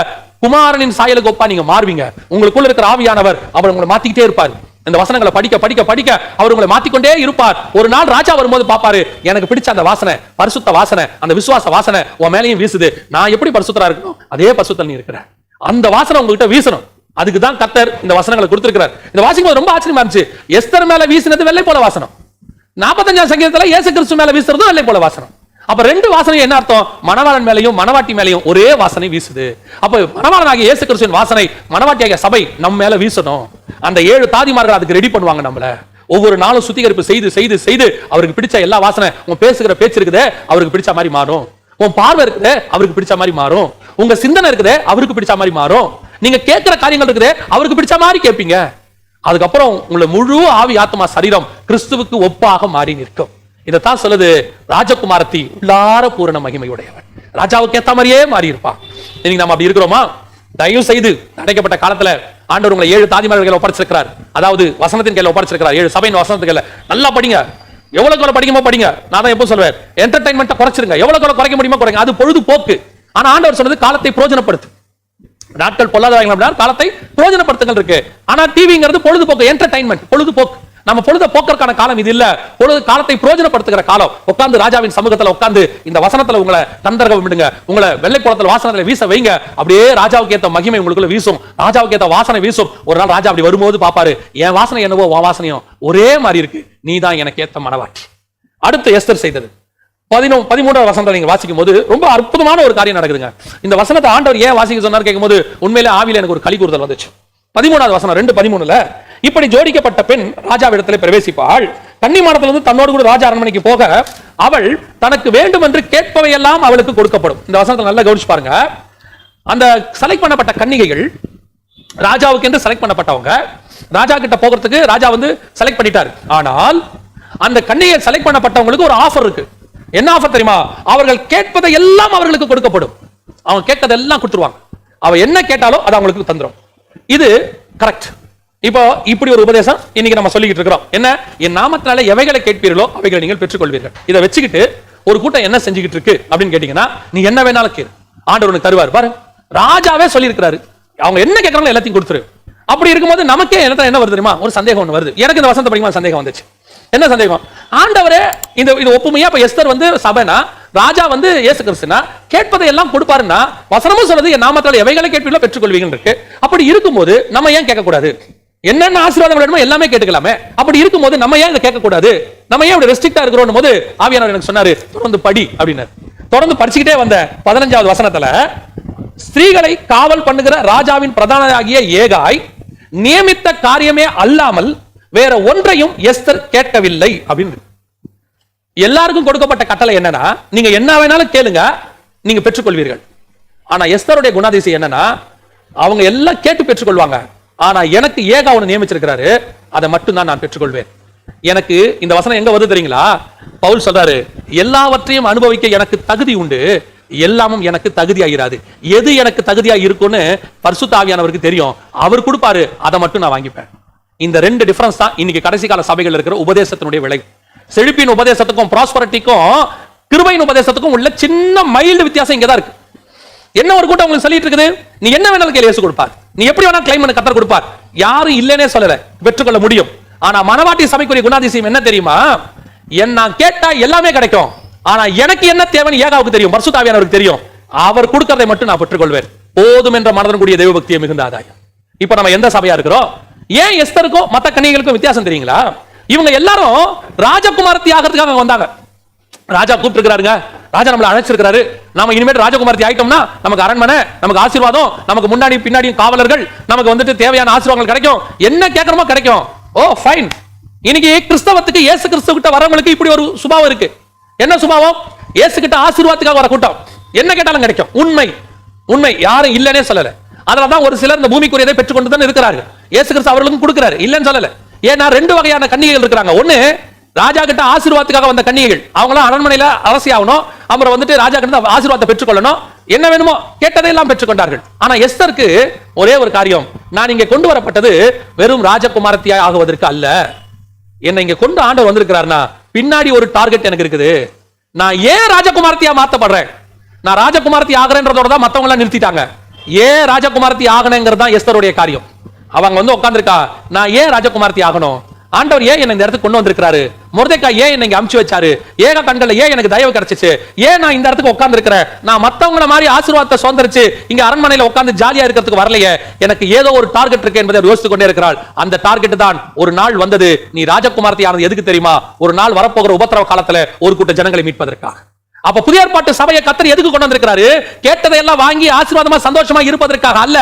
குமாரனின் சாயலுக்கு ஒப்பா நீங்க மாறுவீங்க. உங்களுக்குள்ள இருக்கிற ஆவியானவர் அவர் உங்களை மாத்திக்கிட்டே இருப்பார். இந்த வசனங்களை படிக்க படிக்க படிக்க அவர் உங்களை மாத்திக்கொண்டே இருப்பார். ஒரு நாள் ராஜா வரும்போது பாப்பாரு, எனக்கு பிடிச்ச அந்த வாசனை, பரிசுத்த வாசனை, அந்த விசுவாச வாசனை உன் மேலையும் வீசுது. நான் எப்படி பரிசுத்தரா இருக்கணும் அதே பரிசுத்தல் நீ இருக்கிற. அந்த வாசனை உங்ககிட்ட வீசணும். அதுக்கு தான் கர்த்தர் இந்த வசனங்களை கொடுத்திருக்கிறார். இந்த வாசிக்கும் ரொம்ப ஆச்சரியமா இருந்துச்சு. எஸ்தர் மேல வீசினது வெள்ளை போல வாசனம். 45ஆம் சங்கீதத்துல இயேசு கிறிஸ்து மேல வீசுறது வெள்ளை போல வாசனம். அப்ப ரெண்டு வாசனை என்ன அர்த்தம்? மணவாளன் மேலையும் மணவாட்டி மேலையும் ஒரே வாசனை வீசுது. அப்ப மணவாளனாகிய இயேசு கிறிஸ்துவின் வாசனை மணவாட்டியாகிய சபை நம்ம மேல வீசணும். அந்த 7 தாதிமார்கள் அதுக்கு ரெடி பண்ணுவாங்க. நம்மள ஒவ்வொரு நாளும் சுத்திகரிப்பு செய்து செய்து செய்து அவருக்கு பிடிச்ச எல்லா வாசனை, உங்க பேசுகிற பேச்சு இருக்குதே அவருக்கு பிடிச்ச மாதிரி மாறும். உன் பார்வை இருக்குதே அவருக்கு பிடிச்ச மாதிரி மாறும். உங்க சிந்தனை இருக்குதே அவருக்கு பிடிச்ச மாதிரி மாறும். நீங்க கேட்கிற காரியங்கள் இருக்குதே அவருக்கு பிடிச்ச மாதிரி கேட்பீங்க. அதுக்கப்புறம் உங்களை முழு ஆவி ஆத்மா சரீரம் கிறிஸ்துவுக்கு ஒப்பாக மாறி நிற்கும். இதைத்தான் சொல்லுது ராஜகுமாரத்தி உள்ளார பூரண மகிமையுடையவன். ராஜாவுக்கு ஏத்த மாதிரியே மாறி இருப்பான். இன்னைக்கு நம்ம அப்படி இருக்கிறோமா? தயவு செய்து அடைக்கப்பட்ட காலத்துல ஆண்டவர் உங்களை 7 தாதிமார்கள் ஒப்படைச்சிருக்கிறார். அதாவது வசனத்தின் கையில ஒப்படைச்சிருக்கிறார். 7 சபையின் வசனத்தின் கையில. நல்லா படிங்க. எவ்வளவு படிக்குமோ படிங்க. நான் தான் எப்போ சொல்வேன், என்டர்டைன்மெண்ட்டை குறைச்சிருங்க. எவ்வளவு குறைக்க முடியுமோ குறைங்க. அது பொழுதுபோக்கு. ஆனா ஆண்டவர் சொன்னது காலத்தை பிரயோஜனப்படுத்து. நாட்கள் பொல்லாதவங்க காலத்தை பிரயோஜனப்படுத்துங்கள் இருக்கு. ஆனா டிவிங்கிறது பொழுதுபோக்கு, என்டர்டைன்மெண்ட், பொழுதுபோக்கு. நம்ம பொழுத போக்கறக்கான காலம் இது இல்ல. பொழுது காலத்தை பிரயோஜனப்படுத்துகிற காலம். உட்கார்ந்து ராஜாவின் சமூகத்துல உட்கார்ந்து இந்த வசனத்துல உங்களை தந்தரகம் விடுங்க. உங்களை வெள்ளைக்குளத்துல வாசனத்துல வீச வைங்க. அப்படியே ராஜாவுக்கு ஏத்த மகிமை உங்களுக்குள்ள வீசும். ராஜாவுக்கு ஏத்த வாசனை வீசும். ஒரு நாள் ராஜா அப்படி வரும்போது பாப்பாரு, என் வாசனை என்னவோ உன் வாசனையும் ஒரே மாதிரி இருக்கு. நீ தான் எனக்கு ஏத்த மனவாட்டி. அடுத்து எஸ்தர் செய்தது 13ஆம் வசனத்தை நீங்க வாசிக்கும் போது ரொம்ப அற்புதமான ஒரு காரியம் நடக்குதுங்க. இந்த வசனத்தை ஆண்டவர் ஏன் வாசிக்க சொன்னார் கேட்கும்போது உண்மையிலே ஆவியில எனக்கு ஒரு களி கூறுதல் வந்துச்சு. 13ஆவது வசனம் 2:13 இப்படி ஜோடிக்கப்பட்ட பெண் ராஜாவிடத்திலே பிரவேசிப்பாள். கன்னிமாடத்திலிருந்து தன்னோடு கூட ராஜா அரண்மனைக்கு போக அவள் தனக்கு வேண்டும் என்று கேட்பவையெல்லாம் அவளுக்கு கொடுக்கப்படும். இந்த வசனத்தை நல்லா கவனிச்சு பாருங்க. அந்த செலக்ட் பண்ணப்பட்ட கன்னிகைகள் ராஜாவுக்கு என்று செலக்ட் பண்ணப்பட்டவங்க. ராஜா கிட்ட போகிறதுக்கு ராஜா செலக்ட் பண்ணிட்டாரு. ஆனால் அந்த கன்னிகை செலக்ட் பண்ணப்பட்டவங்களுக்கு ஒரு ஆஃபர் இருக்கு. என்ன ஆஃபர் தெரியுமா? அவர்கள் கேட்பதை எல்லாம் அவர்களுக்கு கொடுக்கப்படும். அவங்க கேட்கறதை எல்லாம் கொடுத்துருவாங்க. அவ என்ன கேட்டாலோ அது அவங்களுக்கு தந்துரும். இது கரெக்ட். இப்போ இப்படி ஒரு உபதேசம் இன்னைக்கு நம்ம சொல்லிக்கிட்டு இருக்கிறோம். என்ன? என் நாமத்தினால எவைகளை கேட்பீர்களோ அவைகளை நீங்கள் பெற்றுக்கொள்வீர்கள். இதை வச்சுக்கிட்டு ஒரு கூட்டம் என்ன செஞ்சுக்கிட்டு இருக்கு அப்படின்னு கேட்டீங்கன்னா, நீ என்ன வேணாலும் கேளு, ஆண்டவர் உனக்கு தருவார். பாரு, ராஜாவே சொல்லி இருக்கிறாரு, அவங்க என்ன கேட்கறாங்களோ எல்லாத்தையும் கொடுத்துரு. அப்படி இருக்கும்போது நமக்கே என்ன வருது தெரியுமா? ஒரு சந்தேகம் ஒன்று வருது. எனக்கு இந்த வசனத்தை படிக்கும்போது சந்தேகம் வந்துச்சு. என்ன சந்தேகம்? ஆண்டவரே இந்த ஒப்புமையா இப்ப எஸ்தர் சபைனா, ராஜா இயேசு கிறிஸ்துனா கேட்பதை எல்லாம் கொடுப்பாருன்னா, வசனமும் சொல்றது என் நாமத்தால் எவைகளை கேட்பீர்களோ பெற்றுக்கொள்வீங்கன்னு இருக்கு. அப்படி இருக்கும்போது நம்ம ஏன் கேட்க கூடாது? என்னென்ன ஆசீர்வாதம் வேணுமோ எல்லாமே கேட்டுக்கலாமே. அப்படி இருக்கும்போது நம்ம ஏன் இதை கேட்க கூடாது? நம்ம ஏன் ரெஸ்ட்ரிக்டா இருக்கிறோம் போது ஆவியானவர் எனக்கு சொன்னாரு, தொடர்ந்து படி அப்படின்னாரு. தொடர்ந்து படிச்சுக்கிட்டே வந்த 15வது வசனத்துல, ஸ்திரீகளை காவல் பண்ணுகிற ராஜாவின் பிரதானியாகிய ஏகாய் நியமித்த காரியமே அல்லாமல் வேற ஒன்றையும் எஸ்தர் கேட்கவில்லை அப்படின்னு. எல்லாருக்கும் கொடுக்கப்பட்ட கட்டளை என்னன்னா, நீங்க என்ன வேணாலும் கேளுங்க, நீங்க பெற்றுக்கொள்வீர்கள். ஆனா எஸ்தருடைய குணாதிசயம் என்னன்னா, அவங்க எல்லாம் கேட்டு பெற்றுக்கொள்வாங்க. ஆனா எனக்கு ஏகா ஒன்று நியமிச்சிருக்கிறாரு, அதை மட்டும் தான் நான் பெற்றுக்கொள்வேன். எனக்கு இந்த வசனம் எங்க வருது தெரியுங்களா? பவுல் சொல்றாரு, எல்லாவற்றையும் அனுபவிக்க எனக்கு தகுதி உண்டு, எல்லாமும் எனக்கு தகுதியாகிறாது. எது எனக்கு தகுதியா இருக்கும்னு பரிசுத்த ஆவியானவருக்கு தெரியும். அவர் கொடுப்பாரு, அதை மட்டும் நான் வாங்கிப்பேன். இந்த ரெண்டு டிஃபரன்ஸ் தான் இன்னைக்கு கடைசி கால சபைகள் இருக்கிற உபதேசத்தினுடைய விலை. செழிப்பின் உபதேசத்துக்கும் ப்ராஸ்பரிட்டிக்கும் கிருபையின் உபதேசத்துக்கும் உள்ள சின்ன மைல்டு வித்தியாசம் இங்கதான் இருக்கு. என்ன ஒரு கூட்டம் உங்களுக்கு சொல்லிட்டு இருக்குது, நீ என்ன வேணாலும் கேளு, இயேசு கொடுப்பார். நீ எப்படி வேணா கிளைம் பண்ண கர்த்தர் கொடுப்பார். யாரும் இல்லைன்னே சொல்லல, பெற்றுக்கொள்ள முடியும். ஆனா மனவாட்டி சபைக்குரிய குணாதிசயம் என்ன தெரியுமா? நான் கேட்டா எல்லாமே கிடைக்கும். ஆனா எனக்கு என்ன தேவைன்னு ஏகாவுக்கு தெரியும், பரிசுத்த ஆவியானவருக்கு தெரியும். அவர் கொடுக்கறதை மட்டும் நான் பெற்றுக்கொள்வேன். போதும் என்ற மனதன் கூடிய தெய்வ பக்தியை மிகுந்த ஆதாயம். இப்ப நம்ம எந்த சபையா இருக்கிறோம்? ஏன் எஸ்தருக்கும் மத்த கன்னிகளுக்கும் வித்தியாசம் தெரியுங்களா? இவங்க எல்லாரும் ராஜகுமாரத்தி ஆகிறதுக்காக வந்தாங்க. ராஜா கூப்பிட்டுருக்காருங்க, ராஜா நம்மளை அழைச்சிருக்காரு, நாம இனிமேல் ராஜகுமாரத்தி ஆயிட்டோம்னா நமக்கு அரண்மனை, நமக்கு ஆசீர்வாதம், நமக்கு முன்னாடி பின்னாடி காவலர்கள், நமக்கு தேவையான ஆசீர்வாதங்கள் கிடைக்கும், என்ன கேட்கறமோ கிடைக்கும். ஓ ஃபைன். இன்னைக்கு கிறிஸ்தவத்துக்கு இயேசு கிறிஸ்து கிட்ட வரவங்களுக்கு இப்படி ஒரு சுபாவம் இருக்கு. என்ன சுபாவம்? இயேசு கிட்ட ஆசீர்வாதத்துக்காக வர கூட்டம், என்ன கேட்டாலும் கிடைக்கும். உண்மை உண்மை, யாரும் இல்லைன்னே சொல்லல. அதனாலதான் ஒரு சிலர் இந்த பூமிக்குரியதை பெற்றுக்கொண்டு தான் இருக்கிறார்கள். இயேசு கிறிஸ்து அவர்களுக்கும் கொடுக்கிறாரு, இல்லைன்னு சொல்லல. ஏன்னா ரெண்டு வகையான கன்னிகைகள் இருக்கிறாங்க. ஒண்ணு ராஜா கிட்ட ஆசீர்வாதத்துக்காக வந்த கன்னிகைகள், அவங்களாம் அரண்மனையில அரசி ஆகணும், அப்புறம் ராஜா கிட்ட ஆசீர்வாதத்தை பெற்றுக்கொள்ளணும், என்ன வேணுமோ கேட்டதையெல்லாம் பெற்றுக்கொண்டார்கள். ஆனா எஸ்தருக்கு ஒரே ஒரு காரியம், நான் இங்க கொண்டு வரப்பட்டது வெறும் ராஜகுமாரத்தியா ஆகுவதற்கு அல்ல. என்ன இங்க கொண்டு ஆண்டவர் வந்திருக்கிறார்னா, பின்னாடி ஒரு டார்கெட் எனக்கு இருக்குது. நான் ஏன் ராஜகுமாரத்தியா மாத்தப்படுறேன்? நான் ராஜகுமாரத்தி ஆகிறேன்றதோட தான் மத்தவங்க எல்லாம் நிறுத்திட்டாங்க. ஏன் ராஜகுமாரத்தி ஆகணுங்கிறது தான் எஸ்தருடைய காரியம். அவங்க வந்து உட்கார்ந்திருக்கா, நான் ஏன் ராஜகுமாரத்தி ஆகணும்? ஆண்டவர் ஏன் என்ன இந்த இடத்துக்கு கொண்டு வந்திருக்காரு? மொர்தெக்காய் ஏன் என்னை அமுச்சு வச்சாரு? ஏக கண்களை ஏன் எனக்கு தயவு கிடைச்சிச்சு? ஏன் நான் இந்த இடத்துக்கு உட்கார்ந்து இருக்கிறேன்? நான் மத்தவங்கள மாதிரி ஆசீர்வாதத்தை சுதந்திரிச்சு இங்க அரண்மனையில உட்கார்ந்து ஜாலியா இருக்கிறதுக்கு வரலையே. எனக்கு ஏதோ ஒரு டார்கெட் இருக்கு என்பதை யோசித்துக் கொண்டே இருக்கிறாள். அந்த டார்கெட் தான் ஒரு நாள் வந்தது. நீ ராஜகுமாரத்தி ஆனது எதுக்கு தெரியுமா? ஒரு நாள் வரப்போகிற உபத்திரவ காலத்துல ஒரு கூட்ட ஜனங்களை மீட்பதற்காக. அப்ப புதிய ஏற்பாட்டு சபையை கர்த்தர் எதுக்கு கொண்டு வந்திருக்கிறாரு? கேட்டதையெல்லாம் வாங்கி ஆசீர்வாதமா சந்தோஷமா இருப்பதற்காக அல்ல.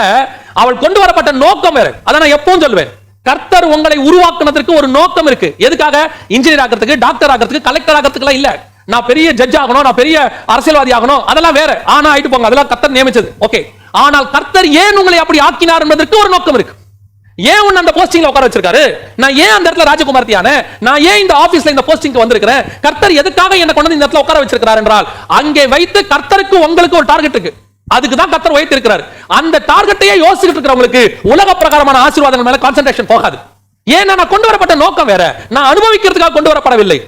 அவள் கொண்டு வரப்பட்ட நோக்கம் வேற. அதை நான் எப்பவும் சொல்வேன். கர்த்தர் உங்களை உருவாக்குனதற்கு ஒரு நோக்கம் இருக்கு. எதுக்காக? இன்ஜினியர் ஆகிறதுக்கு, டாக்டர் ஆகிறதுக்கு, கலெக்டர் ஆகிறதுக்கு இல்ல. நான் பெரிய ஜட்ஜ் ஆகணும், நான் பெரிய அரசியல்வாதி ஆகணும், அதெல்லாம் வேற. ஆனா ஆயிட்டு போங்க, அதெல்லாம் கர்த்தர் நியமிச்சது. ஓகே. ஆனால் கர்த்தர் ஏன் உங்களை அப்படி ஆக்கினார் என்பதற்கு ஒரு நோக்கம் இருக்கு. ஏன் உன்னை அந்த போஸ்டிங்ல உட்கார வச்சிருக்காரு? நான் ஏன் அந்த இடத்துல ராஜகுமாரத்தியான? நான் ஏன் இந்த ஆபீஸ்ல இந்த போஸ்டிங்க்கு வந்திருக்கிறேன்? கர்த்தர் எதுக்காக என்ன கொண்டு இந்த இடத்துல உட்கார வச்சிருக்கார் என்றால், அங்கே வைத்து கர்த்தருக்கு உங்களுக்கு ஒரு டார்கெட் இருக்கு. அதுக்கு தான் கர்த்தர் வைத்து இருக்கிறார். அந்த டார்கெட்டையே யோசிச்சுட்டு இருக்கிறவங்களுக்கு உலக பிரகாரமான ஆசீர்வாதங்கள் மேல கான்சென்ட்ரேஷன் போகாது. ஏன்னா நான் கொண்டு வரப்பட்ட நோக்கம் வேற. நான் அனுபவிக்கிறதுக்காக கொண்டு வரப்படவில்லை.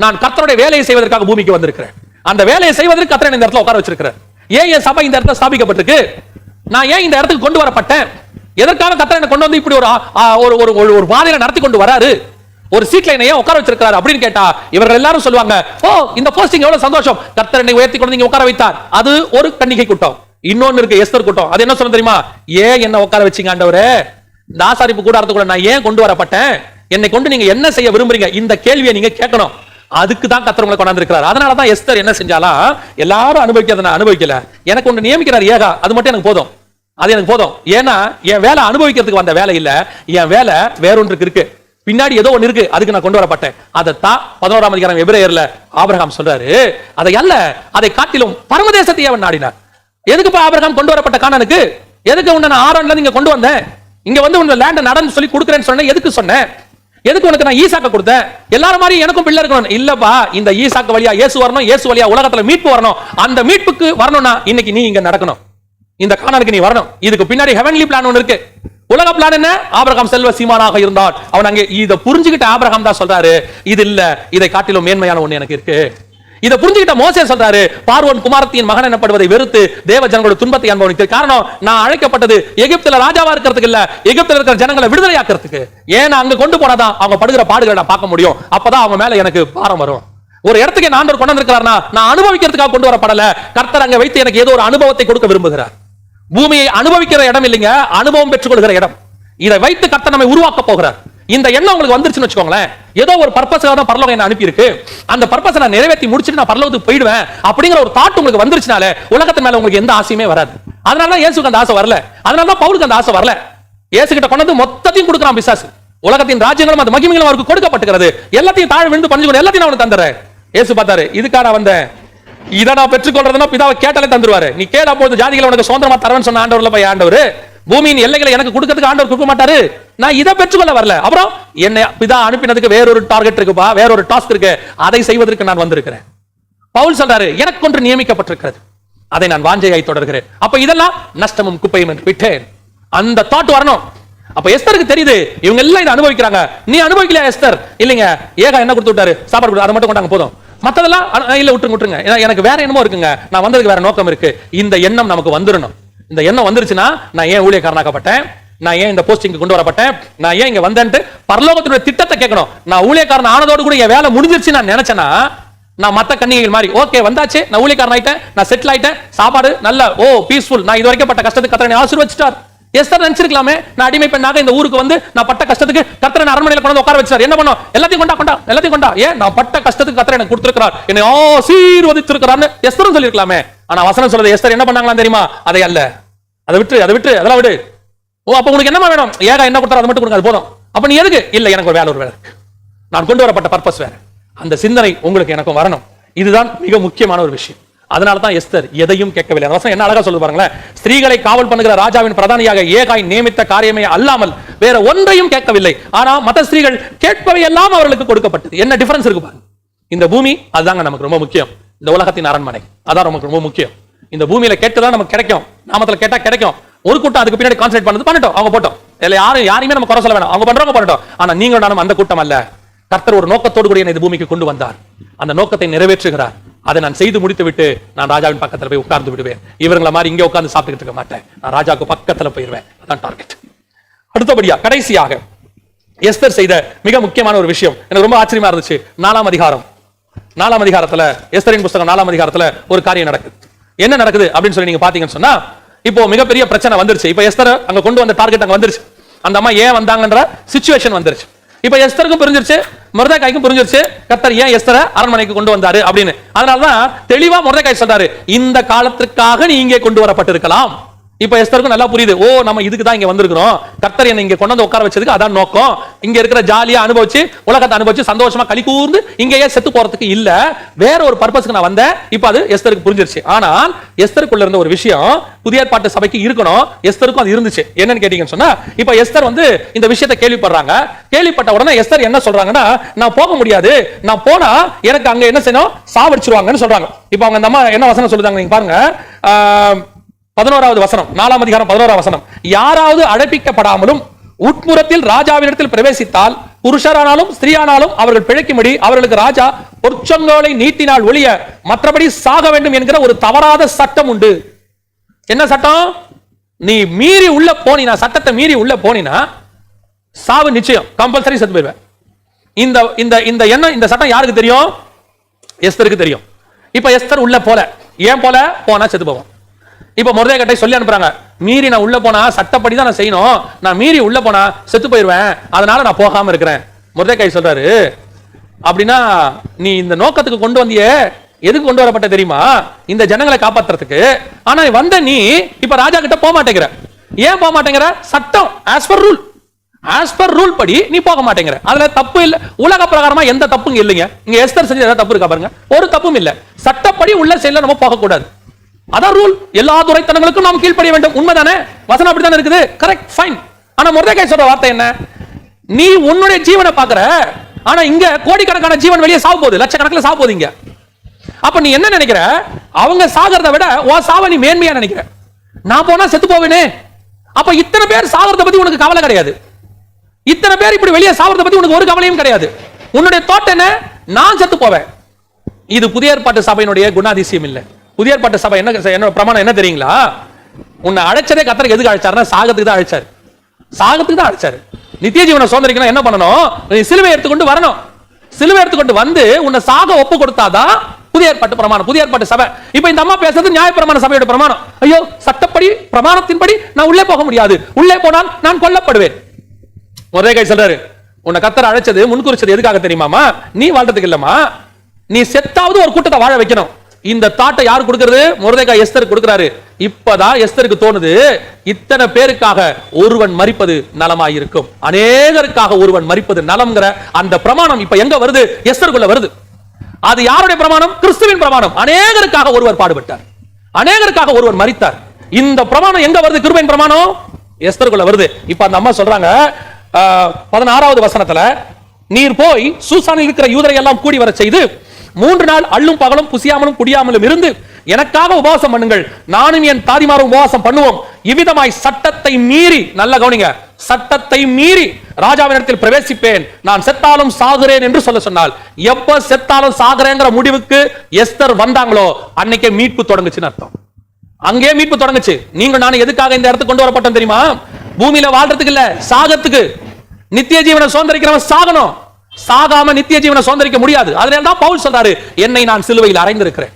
நான் கர்த்தருடைய வேலையை செய்வதற்காக பூமிக்கு வந்திருக்கிறேன். அந்த வேலையை செய்வதற்கு கர்த்தர் இந்த இடத்துல உட்கார வச்சிருக்கிறார். ஏன் என் சபை இந்த இடத்துல ஸ்தாபிக்கப்பட்டிருக்கு? நான் ஏன் இந்த இடத்துக்கு கொண்டு வரப்பட்டேன்? எதற்காக கர்த்தர் என்ன கொண்டு வந்து இப்படி ஒரு பாதையில நடத்தி கொண்டு வராரு? ஒரு சீட்ல என்னைய உட்கார வச்சிருக்காரு அப்படின்னு கேட்டா இவர்கள் எல்லாரும் சொல்லுவாங்க, ஓ இந்த போஸ்டிங் எவ்வளவு சந்தோஷம், கர்த்தர் என்னை உயர்த்தி கொண்டு இங்க உட்கார வைத்தார். அது ஒரு கன்னிகை கூட்டம். இன்னொன்னு இருக்கு எஸ்தர் கூட்டம். அது என்ன சொல்ல தெரியுமா? ஏன் என்ன உட்கார வச்சீங்க ஆண்டவரே? இந்த ஆசாரிப்பு கூடாரத்துக்குள்ள நான் ஏன் கொண்டு வரப்பட்டேன்? என்னை கொண்டு நீங்க என்ன செய்ய விரும்புறீங்க? இந்த கேள்வியை நீங்க கேட்கணும். அதுக்கு தான் கர்த்தர் உங்களை கொண்டாந்து இருக்கிறார். அதனாலதான் எஸ்தர் என்ன செஞ்சாலாம், எல்லாரும் அனுபவிக்கிறத நான் அனுபவிக்கல, எனக்கு ஒன்று நியமிக்கிறார் ஏகா, அது மட்டும் எனக்கு போதும், அது எனக்கு போதும். ஏன்னா என் வேலை அனுபவிக்கிறதுக்கு வந்த வேலை இல்ல, என் வேலை வேறொன்றுக்கு இருக்கு, பின்னாடி ஏதோ ஒன்று இருக்கு, அதுக்கு நான் கொண்டு வரப்பட்டேன். அதைத்தான் 11ஆம் அதிகாரம் எபிரேயர்ல ஆபிரகாம் சொல்றாரு. அதை அல்ல, அதை காட்டிலும் பரமதேசத்தையே அவன் நாடினார். எதுக்குப்பா ஆபிரகாம் கொண்டு வரப்பட்ட கானானுக்கு? எதுக்கு உன்னை நான் ஆரோன்ல இங்க கொண்டு வந்தேன்? இங்க வந்து உன்னை லேண்ட நடன்னு சொல்லி கொடுக்குறேன்னு சொன்னேன். எதுக்கு சொன்னேன்? எதுக்கு உனக்கு நான் ஈசாக்க கொடுத்தேன்? எல்லாரும் மாதிரி எனக்கும் பிள்ளை இருக்கணும் இல்லப்பா. இந்த ஈசாக்கு வழியா இயேசு வரணும், இயேசு வழியா உலகத்துல மீட்பு வரணும். அந்த மீட்புக்கு வரணும்னா இன்னைக்கு நீ இங்க நடக்கணும், இந்த கானானுக்கு நீ வரணும். இதுக்கு பின்னாடி ஹெவன்லி பிளான் ஒன்னு இருக்கு. உலக பிளான் என்ன? ஆபிரகாம் செல்வ சீமானாக இருந்தான். அவன் அங்கே இதை புரிஞ்சுக்கிட்ட ஆபிரகாம் தான் சொல்றாரு, இது இல்ல, இதை காட்டிலும் மேன்மையான ஒண்ணு எனக்கு இருக்கு. இதை புரிஞ்சுக்கிட்ட மோசே சொல்றாரு, பார்வோன் குமாரத்தின் மகன் எனப்படுவதை வெறுத்து தேவ ஜனங்களோட துன்பத்தை அனுபவித்து, காரணம் நான் அழைக்கப்பட்டது எகிப்துல ராஜாவா இருக்கிறதுக்கு இல்ல, எகிப்துல இருக்கிற ஜனங்களை விடுதலையாக்குறதுக்கு. ஏன்னா அங்க கொண்டு போனாதான் அவங்க படுகிற பாடுகளை நான் பார்க்க முடியும். அப்பதான் அவங்க மேல எனக்கு பாரம் வரும். ஒரு இடத்துக்கு நான் கொண்டு வந்திருக்கிறார்னா நான் அனுபவிக்கிறதுக்காக கொண்டு வரப்படல, கர்த்தர் அங்க வைத்து எனக்கு ஏதோ ஒரு அனுபவத்தை கொடுக்க விரும்புகிறார். பூமியை அனுபவிக்கிற இடம் இல்லைங்க, அனுபவம் பெற்றுக்கொள்கிற இடம். இதை வைத்து கர்த்தர் நம்மை உருவாக்க போகிறார். இந்த எண்ணம் உங்களுக்கு வந்துருச்சுன்னு வச்சுக்கோங்களேன், ஏதோ ஒரு பர்பஸ்க்காக தான் பரலோகம் என்ன அனுப்பி இருக்கு, அந்த பர்பஸை நான் நிறைவேற்றி முடிச்சுட்டு நான் பரலோகத்துக்கு போயிடுவேன் அப்படிங்கிற ஒரு தாட் உங்களுக்கு வந்துருச்சுனாலே உலகத்தின் மேல உங்களுக்கு எந்த ஆசையுமே வராது. அதனால தான் இயேசுக்கு அந்த ஆசை வரல, அதனால தான் பவுலுக்கு அந்த ஆசை வரல. இயேசு கிட்ட கொண்டு வந்து மொத்தத்தையும் கொடுக்குறான் பிசாசு. உலகத்தின் ராஜ்யங்களும் அந்த மகிமைகளும் அவருக்கு கொடுக்கப்பட்டிருக்கிறது. எல்லாத்தையும் தாழ் விழுந்து பணிஞ்சு கொண்டு எல்லாத்தையும் அவனுக்கு தந்துறேன். இயேசு பார்த்தாரு, இதுக்காக வந்தேன், இதை நான் பெற்றுக்கொள்றதுன்னா பிதாவை கேட்டாலே தந்துருவாரு. நீ கேட்டா போது ஜாதிகளை உனக்கு சுதந்திரமா தரேன்னு சொன்ன ஆண்டவர்ல போய் ஆண்டவர் பூமியின் எல்லைகளை எனக்கு கொடுக்கிறதுக்கு ஆண்டவர் கொடுக்க மாட்டாரு. நான் இதை பெற்றுக்கொள்ள வரல, அப்புறம் என்னை பிதா அனுப்பினதுக்கு வேறொரு டார்கெட் இருக்குப்பா, வேறொரு டாஸ்க் இருக்கு, அதை செய்வதற்கு நான் வந்திருக்கிறேன். பவுல் சொல்றாரு, எனக்கு ஒன்று நியமிக்கப்பட்டிருக்கிறது, அதை நான் வாஞ்சையாய் தொடர்கிறேன். அப்ப இதெல்லாம் நஷ்டமும் குப்பையும் என்று விட்டேன். அந்த தாட் வரணும். அப்ப எஸ்தருக்கு தெரியுது, இவங்க எல்லாம் இதை அனுபவிக்கிறாங்க, நீ அனுபவிக்கலையா எஸ்தர்? இல்லைங்க, ஏகா என்ன கொடுத்து விட்டாரு, சாப்பாடு கொடுத்து அதை மட்டும் கொண்டாங்க போதும், மத்ததெல்லாம் இல்ல விட்டுருங்க, எனக்கு வேற என்னமோ இருக்குங்க, நான் வந்ததுக்கு வேற நோக்கம் இருக்கு. இந்த எண்ணம் நமக்கு வந்துடணும். இந்த எண்ணம் வந்துருச்சுன்னா, நான் ஏன் ஊழியக்காரனாக்கப்பட்டேன், நான் ஏன் இந்த போஸ்டிங் கொண்டு வரப்பட்டேன், நான் ஏன் இங்க வந்தேன்ட்டு பரலோகத்துடைய திட்டத்தை கேட்கணும். நான் ஊழியக்காரன் ஆனதோடு கூட என் வேலை முடிஞ்சிருச்சு நான் நினைச்சேனா, நான் மத்த கன்னிகைகள் மாதிரி ஓகே வந்தாச்சு, நான் ஊழியக்காரன் ஆயிட்டேன், நான் செட்டில் ஆயிட்டேன், சாப்பாடு நல்ல பீஸ்ஃபுல், நான் இது வரைக்கும் பட்ட கஷ்டத்துக்கு கர்த்தர் ஆசீர்வதிச்சிட்டார். எஸ்தர் நினைச்சிருக்கலாமே, நான் அடிமை பெண்ணாக இந்த ஊருக்கு வந்து நான் பட்ட கஷ்டத்துக்கு கர்த்தர் அரண்மனையில கொண்டு உட்கார வச்சார். என்ன பண்ணோம்? எல்லாத்தையும் கொண்டா எல்லாத்தையும் கொண்டா. ஏன்? நான் பட்ட கஷ்டத்துக்கு கர்த்தர் எனக்கு கொடுத்திருக்கிறார், என்னை ஆசீர்வதிச்சிருக்கிறார்னு எஸ்தரும் சொல்லிருக்கலாமே. ஆனா வசனம் சொல்றது எஸ்தர் என்ன பண்ணாங்களா தெரியுமா? அதை அல்ல, அதை விட்டு அதெல்லாம் விடு. அப்ப உங்களுக்கு என்னமா வேணும்? ஏகா என்ன கொடுத்தாரோ அதை மட்டும் கொடுங்க, அது போதும். அப்ப நீ எதுக்கு? இல்ல, எனக்கு ஒரு வேலை இருக்கு, நான் கொண்டு வரப்பட்ட பர்பஸ் வேற. அந்த சிந்தனை உங்களுக்கு எனக்கும் வரணும். இதுதான் மிக முக்கியமான ஒரு விஷயம். அதனால தான் எஸ்தர் எதையும் கேட்கவில்லை. அந்த வசனம் என்ன அழகா சொல்லுது பாருங்களேன், ஸ்திரீகளை காவல் பண்ணுகிற ராஜாவின் பிரதானியாக ஏகாய் நியமித்த காரியமே அல்லாமல் வேற ஒன்றையும் கேட்கவில்லை. ஆனா மற்ற ஸ்திரீகள் கேட்பவை எல்லாம் அவர்களுக்கு கொடுக்கப்பட்டது. என்ன டிஃபரன்ஸ் இருக்கு பாருங்க. இந்த பூமி அதுதாங்க நமக்கு ரொம்ப முக்கியம். இந்த உலகத்தின் அரண்மனை அதான் நமக்கு ரொம்ப முக்கியம். இந்த பூமியில கேட்டுதான் நமக்கு கிடைக்கும், நாமத்துல கேட்டா கிடைக்கும். ஒரு கூட்டம் அதுக்கு பின்னாடி கான்சென்ட்ரேட் பண்ணது பண்ணட்டும், அவங்க போட்டோம். இல்ல யாரையுமே நம்ம குறை சொல்ல வேணாம், அவங்க பண்றவங்க பண்ணட்டும். ஆனா நீங்களும் நானும் அந்த கூட்டம் அல்ல. கர்த்தர் ஒரு நோக்கத்தோடு கூட இந்த பூமிக்கு கொண்டு வந்தார், அந்த நோக்கத்தை நிறைவேற்றுகிறார். அதை நான் செய்து முடித்து விட்டு நான் ராஜாவின் பக்கத்துல போய் உட்கார்ந்து விடுவேன். இவங்களை மாதிரி இங்க உட்கார்ந்து சாப்பிட்டுக்கிட்டு இருக்க மாட்டேன். நான் ராஜாவுக்கு பக்கத்துல போயிருவேன். அதான் டார்கெட். அடுத்தபடியா கடைசியாக எஸ்தர் செய்த மிக முக்கியமான ஒரு விஷயம் எனக்கு ரொம்ப ஆச்சரியமா இருந்துச்சு. 4ஆம் அதிகாரத்துல எஸ்தரின் புத்தகம் 4ஆம் அதிகாரத்துல ஒரு காரியம் நடக்குது. என்ன நடக்குது அப்படின்னு சொல்லி நீங்க பாத்தீங்கன்னு சொன்னா, இப்போ மிகப்பெரிய பிரச்சனை வந்துருச்சு. இப்ப எஸ்தர் அங்க கொண்டு வந்த டார்கெட் அங்க வந்துருச்சு. அந்த அம்மா ஏன் வந்தாங்கன்ற சிச்சுவேஷன் வந்துருச்சு. இப்ப எஸ்தருக்கும் புரிஞ்சிருச்சு, மொர்தெகாய்க்கும் புரிஞ்சிருச்சு கர்த்தர் ஏன் எஸ்தரை அரண்மனைக்கு கொண்டு வந்தாரு அப்படின்னு. அதனாலதான் தெளிவா மொர்தெகாய் சொல்றாரு, இந்த காலத்திற்காக நீ இங்கே கொண்டு வரப்பட்டிருக்கலாம். இப்ப எஸ்தருக்கும் நல்லா புரியுது, ஓ நம்ம இதுக்கு தான் இங்க வந்திருக்கிறோம், கர்த்தர் என்ன இங்க கொண்டு வந்து உட்கார வச்சதுக்கு அதான் நோக்கம். இங்க இருக்கிற ஜாலியா அனுபவிச்சு உலகத்தை அனுபவிச்சு சந்தோஷமா களி கூர்ந்து இங்கேயே செத்து போறதுக்கு இல்ல, வேற ஒரு பர்பஸ்க்கு நான் வந்தேன். இப்ப அது எஸ்தருக்கு புரிஞ்சிருச்சு. ஆனால் எஸ்தருக்குள்ள இருந்த ஒரு விஷயம் புதிய ஏற்பாட்டு சபைக்கு இருக்கணும், எஸ்தருக்கும் அது இருந்துச்சு. என்னன்னு கேட்டீங்கன்னு சொன்னா, இப்ப எஸ்தர் வந்து இந்த விஷயத்தை கேள்விப்படுறாங்க. கேள்விப்பட்ட உடனே எஸ்தர் என்ன சொல்றாங்கன்னா, நான் போக முடியாது, நான் போனா எனக்கு அங்க என்ன செய்யணும், சாவடிச்சிருவாங்கன்னு சொல்றாங்க. இப்ப அவங்க அந்த அம்மா என்ன வசனம் சொல்றாங்க நீங்க பாருங்க. 11வது வசனம், 4ஆம் அதிகாரம் 11ஆம் வசனம். யாராவது அழைப்பிக்கப்படாமலும் உட்புறத்தில் ராஜாவினிடத்தில் பிரவேசித்தால் புருஷரானாலும் ஸ்திரீயானாலும் அவர்கள் பிழைக்கும்படி அவர்களுக்கு ராஜா பொற்சங்கோலை நீட்டினால் ஒழிய மற்றபடி சாக வேண்டும் என்கிற ஒரு தவறாத சட்டம் உண்டு. என்ன சட்டம்? நீ மீறி உள்ள போனினா, சட்டத்தை மீறி உள்ள போனினா சாவு நிச்சயம், கம்பல்சரி செத்து போய்வேன். இந்த இந்த இந்த எண்ணம், இந்த சட்டம் யாருக்கு தெரியும்? எஸ்தருக்கு தெரியும். இப்ப எஸ்தர் உள்ள போல. ஏன் போல? போனா செத்து போவோம். இப்ப மொர்தெகாய் சொல்லி அனுப்புறாங்க, மீறி நான் உள்ள போனா சட்டப்படி தான் நான் செய்யணும், நான் மீறி உள்ள போனா செத்து போயிருவேன், அதனால நான் போகாம இருக்கிறேன். மொர்தெகாய் சொல்றாரு, அப்படின்னா நீ இந்த நோக்கத்துக்கு கொண்டு வந்தியே, எதுக்கு கொண்டு வரப்பட்ட தெரியுமா? இந்த ஜனங்களை காப்பாத்துறதுக்கு. ஆனா வந்த நீ இப்ப ராஜா கிட்ட போக மாட்டேங்கிற. ஏன் போக மாட்டேங்கிற? சட்டம், ஆஸ் பர் ரூல் படி நீ போக மாட்டேங்கிற. அதுல தப்பு இல்ல, உலக பிரகாரமா எந்த தப்பும் இல்லைங்க. இங்க எஸ்தர் செஞ்ச ஏதாவது தப்பு இருக்கா பாருங்க, ஒரு தப்பும் இல்ல. சட்டப்படி உள்ள செயல நம்ம போக கூடாது, அதான் ரூல். எல்லா துரைத்தனங்களுக்கும் நாம் கீழ்ப்படிய வேண்டும். உண்மைதானே? வசனம் அப்படித்தானே இருக்குது. Correct, fine. ஆனா மொர்தெகாய் சொல்ற வார்த்தை என்ன? நீ உன்னுடைய ஜீவனை பாக்குற, ஆனா இங்க கோடிக்கணக்கான ஜீவன் வெளியே சாவ போகுது, லட்சக்கணக்கில் சாவ போகுது இங்க. அப்ப நீ என்ன நினைக்கிற? அவங்க சாகிறத விட உன் சாவ நீ மேன்மையா நினைக்கிற. நான் போனா செத்து போவேனே. அப்ப இத்தனை பேர் சாகிறத பத்தி உனக்கு கவலை கிடையாது. இத்தனை பேர் இப்படி வெளியே சாகிறத பத்தி உனக்கு ஒரு கவலையும் கிடையாது. உன்னுடைய தோட்டம் என்ன? நான் செத்து போவேன். இது புதிய ஏற்பாட்டு சபையினுடைய குணாதிசயம் இல்ல. புதிய ஏற்பாட்டு சபை என்ன பிரமாணம் என்ன தெரியுங்களா? உன்னை அழைச்சதே கர்த்தருக்கு எதுக்கு அழைச்சாருன்னா, சாகத்துக்கு தான் அழைச்சாரு. சாகத்துக்கு தான் அழைச்சாரு. நித்திய ஜீவனை சுதந்திரிக்கணும் என்ன பண்ணணும்? நீ சிலுவை எடுத்துக்கொண்டு வரணும். சிலுவை எடுத்துக்கொண்டு வந்து உன்னை சாக ஒப்பு கொடுத்தாதான் புதிய ஏற்பாட்டு பிரமாணம், புதிய ஏற்பாட்டு சபை. இப்ப இந்த அம்மா பேசுறது நியாயப்பிரமாண சபையோட பிரமாணம். ஐயோ, சட்டப்படி பிரமாணத்தின்படி நான் உள்ளே போக முடியாது, உள்ளே போனால் நான் கொல்லப்படுவேன். மொர்தெகாய் சொல்றாரு, உன்னை கர்த்தர் அழைச்சது முன்குறிச்சது எதுக்காக தெரியுமாமா? நீ வாழ்றதுக்கு இல்லமா, நீ செத்தாவது ஒரு கூட்டத்தை வாழ வைக்கணும். இந்த தாட்டை யார் கொடுக்கிறது? மொர்தெகாய் எஸ்தர் கொடுக்கிறாரு. இப்பதான் எஸ்தருக்கு தோணுது, இத்தனை பேருக்காக ஒருவன் மரிப்பது நலமாயிருக்கும், அநேகருக்காக ஒருவன் மரிப்பது நலம்ங்கிற அந்த பிரமாணம் இப்ப எங்க வருது? எஸ்தருக்குள்ள வருது. அது யாருடைய பிரமாணம்? கிறிஸ்துவின் பிரமாணம். அநேகருக்காக ஒருவர் பாடுபட்டார், அநேகருக்காக ஒருவர் மரித்தார். இந்த பிரமாணம் எங்க வருது? கிருபையின் பிரமாணம் எஸ்தருக்குள்ள வருது. இப்ப அந்த அம்மா சொல்றாங்க 16வது வசனத்துல, நீர் போய் சூசானில் இருக்கிற யூதரை எல்லாம் கூடி வர செய்து 3 நாள் அள்ளும் பகலும் புசியாமலும் குடியாமலும் இருந்து எனக்காக உபவாசம் பண்ணுங்கள், நானும் என் தாதிமாரும் உபவாசம் பண்ணுவோம். இவ்விதமாய் சட்டத்தை மீறி, நல்ல கவனிங்க, சட்டத்தை மீறி ராஜாவினிடத்தில் பிரவேசிப்பேன், நான் செத்தாலும் சாகுறேன் என்று சொல்ல சொன்னால், எப்ப செத்தாலும் சாகுறேங்கிற முடிவுக்கு எஸ்தர் வந்தாங்களோ அன்னைக்கே மீட்பு தொடங்குச்சுன்னு அர்த்தம். அங்கே மீட்பு தொடங்குச்சு. நீங்க நானும் எதுக்காக இந்த இடத்துக்கு கொண்டு வரப்பட்டோம் தெரியுமா? பூமியில வாழ்றதுக்கு இல்ல, சாகத்துக்கு. நித்திய ஜீவனை சுதந்திரிக்கிறவன் சாகணும், சாகாம நித்திய ஜீவனை சுதந்திரிக்க முடியாது. அதனால தான் பவுல் சொல்றாரு, என்னை நான் சிலுவையில் அறைந்திருக்கிறேன்,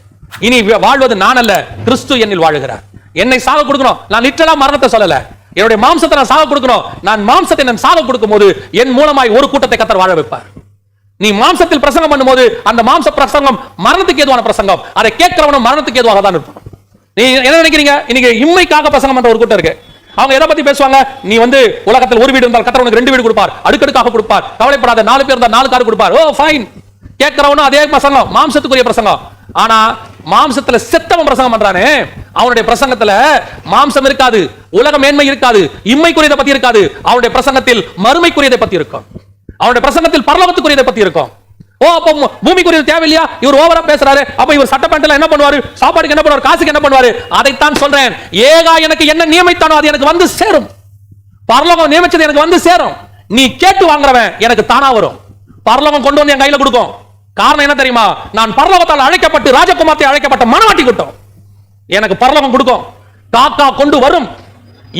இனி வாழ்வது நான் அல்ல, கிறிஸ்து என்னில் வாழுகிறார். என்னை சாக கொடுக்கணும். நான் லிட்டரலா மரணத்தை சொல்லல, என்னுடைய மாம்சத்தை நான் சாக கொடுக்கணும். நான் மாம்சத்தை நான் சாக கொடுக்கும் போது என் மூலமாய் ஒரு கூட்டத்தை கர்த்தர் வாழ வைப்பார். நீ மாம்சத்தில் பிரசங்கம் பண்ணும்போது அந்த மாம்ச பிரசங்கம் மரணத்துக்கு ஏதுவான பிரசங்கம், அதை கேட்கிறவனும் மரணத்துக்கு ஏதுவாக தான் இருப்பான். நீ என்ன நினைக்கிறீங்க? இன்னைக்கு இம்மைக்காக பிரசங்கம் பண்ற ஒரு கூட்டம் இருக்கு. அவங்க எதை பத்தி பேசுவாங்க? நீ வந்து உலகத்தில் ஒரு வீடு இருந்தால் கர்த்தர் உனக்கு 2 வீடு கொடுப்பார், அடுக்கடுக்காக கொடுப்பார், கவலைப்படாத, 4 பேர் இருந்தால் 4 கார் கொடுப்பார். ஓ ஃபைன். கேட்கிறவனும் அதே பிரசங்கம், மாம்சத்துக்குரிய பிரசங்கம். ஆனா மாம்சத்துல செத்தவன் பிரசங்கம் பண்றானே, அவனுடைய பிரசங்கத்துல மாம்சம் இருக்காது, உலக மேன்மை இருக்காது, இம்மைக்குரியதை பத்தி இருக்காது. அவனுடைய பிரசங்கத்தில் மறுமைக்குரியதை பத்தி இருக்கும், அவனுடைய பிரசங்கத்தில் பரலோகத்துக்குரியதை பத்தி இருக்கும். ஓ, அப்ப பூமிக்குரியது தேவையில்லையா? இவர் ஓவரா பேசுறாரு, அப்ப இவர் சட்ட பேண்ட்ல என்ன பண்ணுவாரு, சாப்பாடுக்கு என்ன பண்ணுவாரு, காசுக்கு என்ன பண்ணுவாரு? அதைத்தான் சொல்றேன். ஏகா எனக்கு என்ன நியமித்தானோ அது எனக்கு வந்து சேரும். பரலோகம் நியமிச்சது எனக்கு வந்து சேரும். நீ கேட்டு வாங்குறவன் எனக்கு தானா வரும். பரலோகம் கொண்டு வந்து என் கையில கொடுக்கும், காரணம் என்ன தெரியுமா? நான் பரலோகத்தால் அழைக்கப்பட்டு ராஜகுமாரத்தை அழைக்கப்பட்ட மனவாட்டி கூட்டம். எனக்கு பரலோகம் கொடுக்கும், காக்கா கொண்டு வரும்,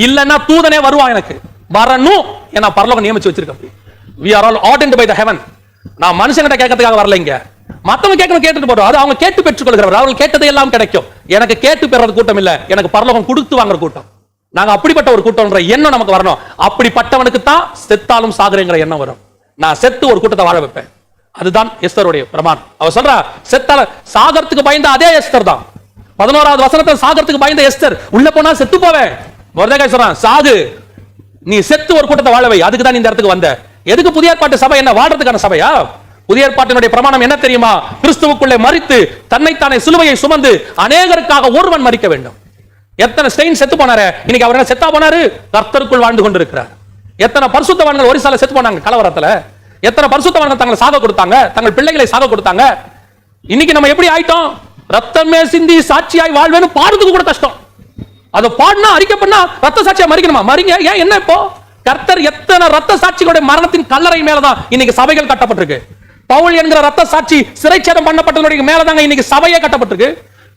இல்லன்னா தூதனே வருவான், எனக்கு வரணும். ஏன்னா பரலோகம் நியமிச்சு வச்சிருக்கேன். we are all ordained by the heaven. நான் மனுஷங்கிட்ட கேட்கறதுக்காக வரல, இங்க மத்தவங்க கேட்கணும், கேட்டுட்டு போறோம். அது அவங்க கேட்டு பெற்றுக்கொள்கிறவர், அவங்க கேட்டதை எல்லாம் கிடைக்கும். எனக்கு கேட்டு பெறது கூட்டம் இல்ல, எனக்கு பரலோகம் கொடுத்து வாங்குற கூட்டம். நாங்க அப்படிப்பட்ட ஒரு கூட்டம்ன்ற எண்ணம் நமக்கு வரணும். அப்படிப்பட்டவனுக்கு தான் செத்தாலும் சாகுறேங்கிற எண்ணம் வரும். நான் செத்து ஒரு கூட்டத்தை வாழ வைப்பேன். அதுதான் எஸ்தருடைய பிரமாணம். அவ சொல்றா, செத்தால சாகறதுக்கு பயந்த அதே எஸ்தர் தான். 11வது வசனத்தில் சாகறதுக்கு பயந்த எஸ்தர், உள்ள போனா செத்து போவேன். மொர்தெகாய் சொல்றான், சாகு, நீ செத்து ஒரு கூட்டத்தை வாழ வை. அதுக்கு தான் இந்த இடத்துக்கு வந்த. எதுக்கு? புதிய ஏற்பாட்டு சபை என்ன வாழ்றதுக்கான சபையா? புதிய ஏற்பாட்டினுடைய பிரமாணம் என்ன தெரியுமா? கிறிஸ்துவுக்குள்ளே மரித்து தன்னைத்தானே சிலுவையை சுமந்து அநேகருக்காக ஒருவன் மரிக்க வேண்டும். எத்தனை ஸ்டெயின் செத்து போனாரு, இன்னைக்கு அவர் என்ன செத்தா போனாரு? கர்த்தருக்குள் வாழ்ந்து கொண்டிருக்கிறார். எத்தனை பரிசுத்தவான்கள் ஒரிசால செத்து போனாங்க கலவரத்துல. எத்தனை பரிசுத்தவான்கள் தங்களை சாக கொடுத்தாங்க, தங்கள் பிள்ளைகளை சாக கொடுத்தாங்க. இன்னைக்கு நம்ம எப்படி ஆயிட்டோம்? ரத்தமே சிந்தி சாட்சியாய் வாழ்வேன்னு பாடுறதுக்கு கூட கஷ்டம். அதை பாடினா அறிக்கை பண்ணா ரத்த சாட்சியா மறிக்கணுமா? மறிங்க. ஏன் என்ன இப்போ? கர்த்தர் எத்தனை ரத்த சாட்சிகளுடைய மரணத்தின் கல்லறை மேலதான் இன்னைக்கு சபைகள் கட்டப்பட்டிருக்கு. பவுல் என்கிற ரத்த சாட்சி சிறைச்சேதம் பண்ணப்பட்டதனுடைய மேலதாங்க இன்னைக்கு சபையே கட்டப்பட்டிருக்கு.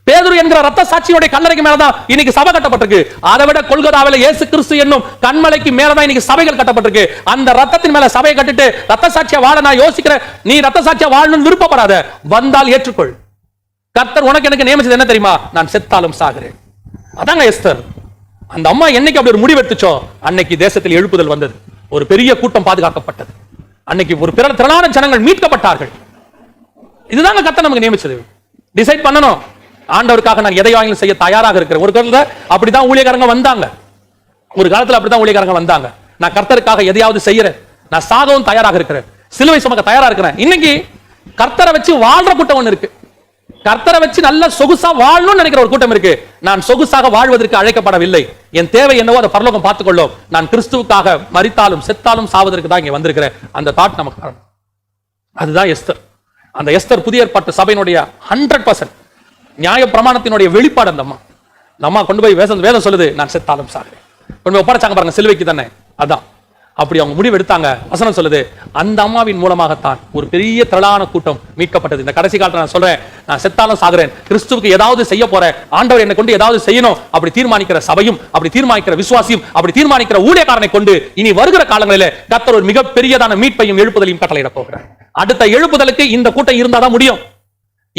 பேதுரு என்கிற ரத்த சாட்சியுடைய கல்லறைக்கு மேலதான் இன்னைக்கு சபை கட்டப்பட்டிருக்கு. அதை விட கொல்கத்தாவில இயேசு கிறிஸ்து என்னும் கண்மலைக்கு மேலதான் இன்னைக்கு சபைகள் கட்டப்பட்டிருக்கு. அந்த ரத்தத்தின் மேல சபையை கட்டிட்டு ரத்த சாட்சியா வாழ நான் யோசிக்கிறேன். நீ ரத்த சாட்சியா வாழணும்னு விருப்பப்படாத, வந்தால் ஏற்றுக்கொள். கர்த்தர் உனக்கு எனக்கு நியமிச்சது என்ன தெரியுமா? நான் செத்தாலும் சாகிறேன். அதாங்க எஸ்தர். அந்த அம்மா என்னைக்கு அப்படி ஒரு முடிவெடுத்துச்சோ அன்னைக்கு தேசத்தில் எழுப்புதல் வந்தது. ஒரு பெரிய கூட்டம் பாதுகாக்கப்பட்டது. அன்னைக்கு ஒரு திரளான ஜனங்கள் மீட்கப்பட்டார்கள். இதுதாங்க கர்த்தர் நமக்கு நியமிச்சது. டிசைட் பண்ணணும், ஆண்டவருக்காக நான் எதையும் செய்ய தயாராக இருக்கிறேன். ஒரு காலத்துல அப்படிதான் ஊழியக்காரங்க வந்தாங்க. நான் கர்த்தருக்காக எதையாவது செய்யறேன், நான் சாகவும் தயாராக இருக்கிறேன், சிலுவை சுமக்க தயாரா இருக்கிறேன். இன்னைக்கு கர்த்தரை வச்சு வாழ்ற கூட்டம் ஒண்ணு இருக்கு. கர்த்தரை வச்சு நல்ல சொகுசா வாழணும்னு நினைக்கிற ஒரு கூட்டம் இருக்கு. நான் சொகுசாக வாழ்வதற்கு அழைக்கப்படவில்லை. என் தேவை என்னவோ அதை பரலோகம் பார்த்துக்கொள்ளும். நான் கிறிஸ்துவுக்காக மரித்தாலும் செத்தாலும் சாவதற்கு தான் இங்க வந்திருக்கிறேன். அந்த தாட் நமக்கு காரணம். அதுதான் எஸ்தர். அந்த எஸ்தர் புதிய ஏற்பாட்டு சபையினுடைய 100% நியாய பிரமாணத்தினுடைய வெளிப்பாடு. அந்த அம்மா கொண்டு போய் வேதம் சொல்லுது, நான் செத்தாலும் சாகிறேன். கொண்டு போய் ஒப்படைச்சாங்க பாருங்க, சிலுவைக்கு தானே. அதான் அப்படி அவங்க முடிவு எடுத்தாங்க. வசனம் சொல்லுது, அந்த அம்மாவின் மூலமாகத்தான் ஒரு பெரிய திரளான கூட்டம் மீட்கப்பட்டது. இந்த கடைசி காலத்துல நான் சொல்றேன், நான் செத்தாலும் சாகிறேன், கிறிஸ்துவுக்கு ஏதாவது செய்ய போறேன், ஆண்டவர் என்னை கொண்டு ஏதாவது செய்யணும் அப்படி தீர்மானிக்கிற சபையும், அப்படி தீர்மானிக்கிற விசுவாசியும், அப்படி தீர்மானிக்கிற ஊழியக்காரனை கொண்டு இனி வருகிற காலங்களில் கர்த்தர் ஒரு மிகப்பெரியதான மீட்பையும் எழுப்புதலையும் கட்டளையிட போகிறார். அடுத்த எழுப்புதலுக்கு இந்த கூட்டம் இருந்தாதான் முடியும்.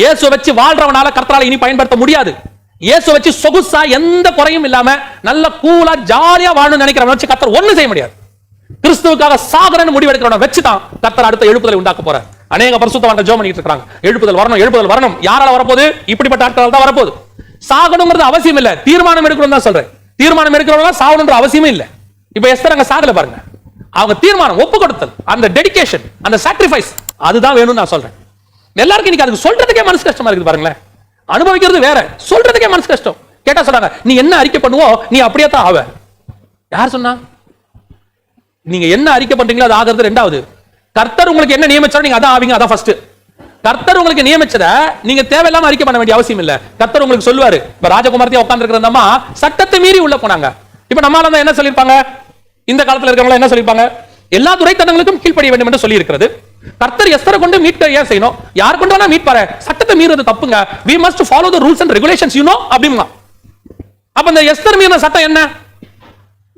இயேசு வச்சு வாழ்றவனால கர்த்தரால இனி பயன்படுத்த முடியாது. இயேசு வச்சு சொகுசா எந்த குறையும் இல்லாம நல்ல கூலா ஜாலியா வாழணும்னு நினைக்கிறவன் வச்சு கர்த்தர் ஒண்ணு செய்ய முடியாது. கிறிஸ்துவுக்காக சாகரன்னு முடிவெடுக்கிறவன வச்சுதான் கர்த்தர் அடுத்த எழுப்புதலை உண்டாக்க போறார். அநேக பரிசுத்தவான்கள் ஜெபம் பண்ணிட்டு இருக்காங்க, எழுப்புதல் வரணும், எழுப்புதல் வரணும். யாரால வரப்போகுது? இப்படிப்பட்ட ஆட்களால் தான் வரப்போகுது. சாகணுங்கிறது அவசியம் இல்ல, தீர்மானம் எடுக்கணும் தான் சொல்றேன். தீர்மானம் எடுக்கிறவங்க சாகணும்ன்ற அவசியமே இல்ல. இப்ப எஸ்தர் அங்க சாகல பாருங்க, அவங்க தீர்மானம், ஒப்பு கொடுத்தல், அந்த டெடிகேஷன், அந்த சாக்ரிஃபைஸ், அதுதான் வேணும்னு நான் சொல்றேன். எல்லாருக்கும் இன்னைக்கு அதுக்கு சொல்றதுக்கே மனசு கஷ்டமா இருக்குது பாருங்களேன். அனுபவிக்கிறது வேற, சொல்றதுக்கே மனசு கஷ்டம். கேட்டா சொல்றாங்க, நீ என்ன அறிக்கை பண்ணுவோ நீ அப்படியே தான் ஆவ. யார் சொன்னா? நீங்க என்ன அறிக்கை பண்றீங்களோ அது ஆகிறது ரெண்டாவது. கர்த்தர் உங்களுக்கு என்ன நியமிச்சாரோ நீங்க அதான் ஆவீங்க, அதான் ஃபர்ஸ்ட். கர்த்தர் உங்களுக்கு நியமிச்சத நீங்க தேவையில்லாம அறிக்கை பண்ண வேண்டிய அவசியம் இல்ல. கர்த்தர் உங்களுக்கு சொல்லுவாரு. இப்ப ராஜகுமாரத்தையே உட்கார்ந்து இருக்கிற அம்மா சட்டத்தை மீறி உள்ள போனாங்க. இப்ப நம்மால தான் என்ன சொல்லிருப்பாங்க? இந்த காலத்துல இருக்கிறவங்க என்ன சொல்லிருப்பாங்க? எல்லா துரைத்தனங்களுக்கும் கீழ்ப்படிய வேண்டும் என்று சொல்லி இருக்கிறது. கர்த்தர் எஸ்தரை கொண்டு மீட்க ஏன் செய்யணும்? யார் கொண்டு வேணா மீட்பாரு, சட்டத்தை மீறது தப்புங்க. we must follow the rules and regulations, you know அப்படிமா. அப்ப இந்த எஸ்தர் மீறின சட்டம் என்ன?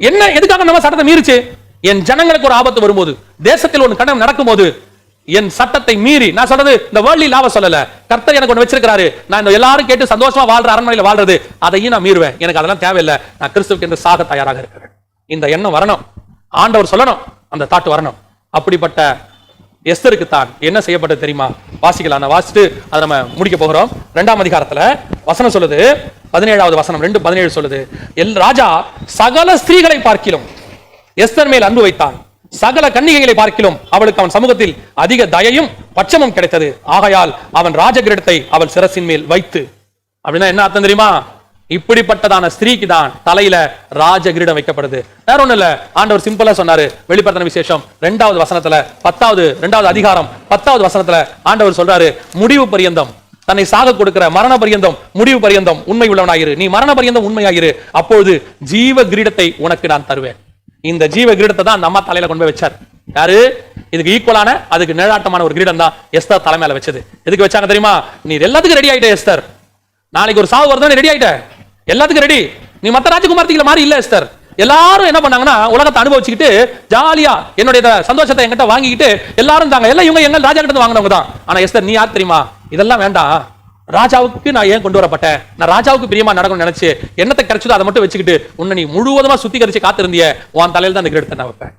என்ன எதுக்காக நம்ம சட்டத்தை மீறிச்சு? என் ஜனங்களுக்கு ஒரு ஆபத்து வரும்போது, தேசத்தில் ஒரு கணம் நடக்கும்போது, என் சட்டத்தை மீறி, நான் சொல்றது இந்த வேர்ல்ட்லி லாவை சொல்லல, கர்த்தர் எனக்கு ஒன்று வச்சிருக்காரு, நான் இந்த எல்லாரும் கேட்டு சந்தோஷமா வாழ்ற அரண்மனையில் வாழ்றது, அதையும் நான் மீறுவேன். எனக்கு அதெல்லாம் தேவையில்லை, நான் கிறிஸ்துவுக்கு என்று சாக தயாராக இருக்கிறேன். இந்த எண்ணம் வரணும், ஆண்டவர் சொல்லணும், அந்த தாட்டு வரணும். அப்படிப்பட்ட எஸ்தருக்கு தான் என்ன செய்யப்பட்டது தெரியுமா? வாசிக்கலாம், நான் வாசிட்டு அதை நம்ம முடிக்க போகிறோம். 2ஆம் அதிகாரத்துல வசனம் சொல்லுது, 17வது வசனம் 2:17 சொல்லுது, ராஜா சகல ஸ்திரீகளை பார்க்கிலும் எஸ்தர் மேல் அன்பு வைத்தான், சகல கன்னிகைகளை பார்க்கிலும் அவளுக்கு அவன் சமூகத்தில் அதிக தயையும் பட்சமும் கிடைத்தது, ஆகையால் அவன் ராஜகிரீடத்தை அவள் சிரசின் மேல் வைத்து. அப்படின்னா என்ன அர்த்தம் தெரியுமா? இப்படிப்பட்டதான ஸ்திரீக்கு தான் தலையில ராஜகிரீடம் வைக்கப்படுது. வேற ஒண்ணு இல்ல, ஆண்டவர் சிம்பிளா சொன்னாரு. வெளிப்படுத்தின விசேஷம் 2வது வசனத்துல 2வது அதிகாரம் 10வது வசனத்துல ஆண்டவர் சொல்றாரு, முடிவு பரியந்தம், தன்னை சாக கொடுக்கிற மரண பரியந்தம், முடிவு பரியந்தம் உண்மை உள்ளவனாயிரு, நீ மரண பரியந்தம் உண்மையாயிரு, அப்பொழுது ஜீவ கிரீடத்தை உனக்கு நான் தருவேன். இந்த ஜீவ கிரீடத்தை தான் அந்த அம்மா தலையில கொண்டு போய் வச்சார். யாரு? இதுக்கு ஈக்குவலான அதுக்கு நிழலாட்டமான ஒரு கிரீடம் தான் எஸ்தர் தலைமையில வச்சது. எதுக்கு வச்சாங்க தெரியுமா? நீ எல்லாத்துக்கும் ரெடி ஆயிட்ட எஸ்தர், நாளைக்கு ஒரு சாவு வருது, ரெடி ஆயிட்ட, எல்லாத்துக்கும் ரெடி, நீ மத்த ராஜகுமார்த்திகளை மாதிரி இல்ல எஸ்தர். எல்லாரும் என்ன பண்ணாங்கன்னா உலகத்தை அனுபவிச்சுக்கிட்டு ஜாலியா என்னுடைய சந்தோஷத்தை என்கிட்ட வாங்கிக்கிட்டு எல்லாரும் தாங்க, எல்லாம் இவங்க எங்க ராஜா கிட்ட வாங்கினவங்க தான். ஆனா எஸ்தர் நீ யார் தெரியுமா? இதெல்லாம் வேண்டாம், ராஜாவுக்கு நான் ஏன் கொண்டு வரப்பட்டேன், நான் ராஜாவுக்கு பிரியமா நடக்கணும்னு நினைச்சு என்னத்தை கிடைச்சதோ அதை மட்டும் வச்சுக்கிட்டு உன்னை நீ முழுவதுமா சுத்திகரிச்சு காத்திருந்திய, உன் தலையில தான் அந்த கிரீடத்தை நான் வைப்பேன்.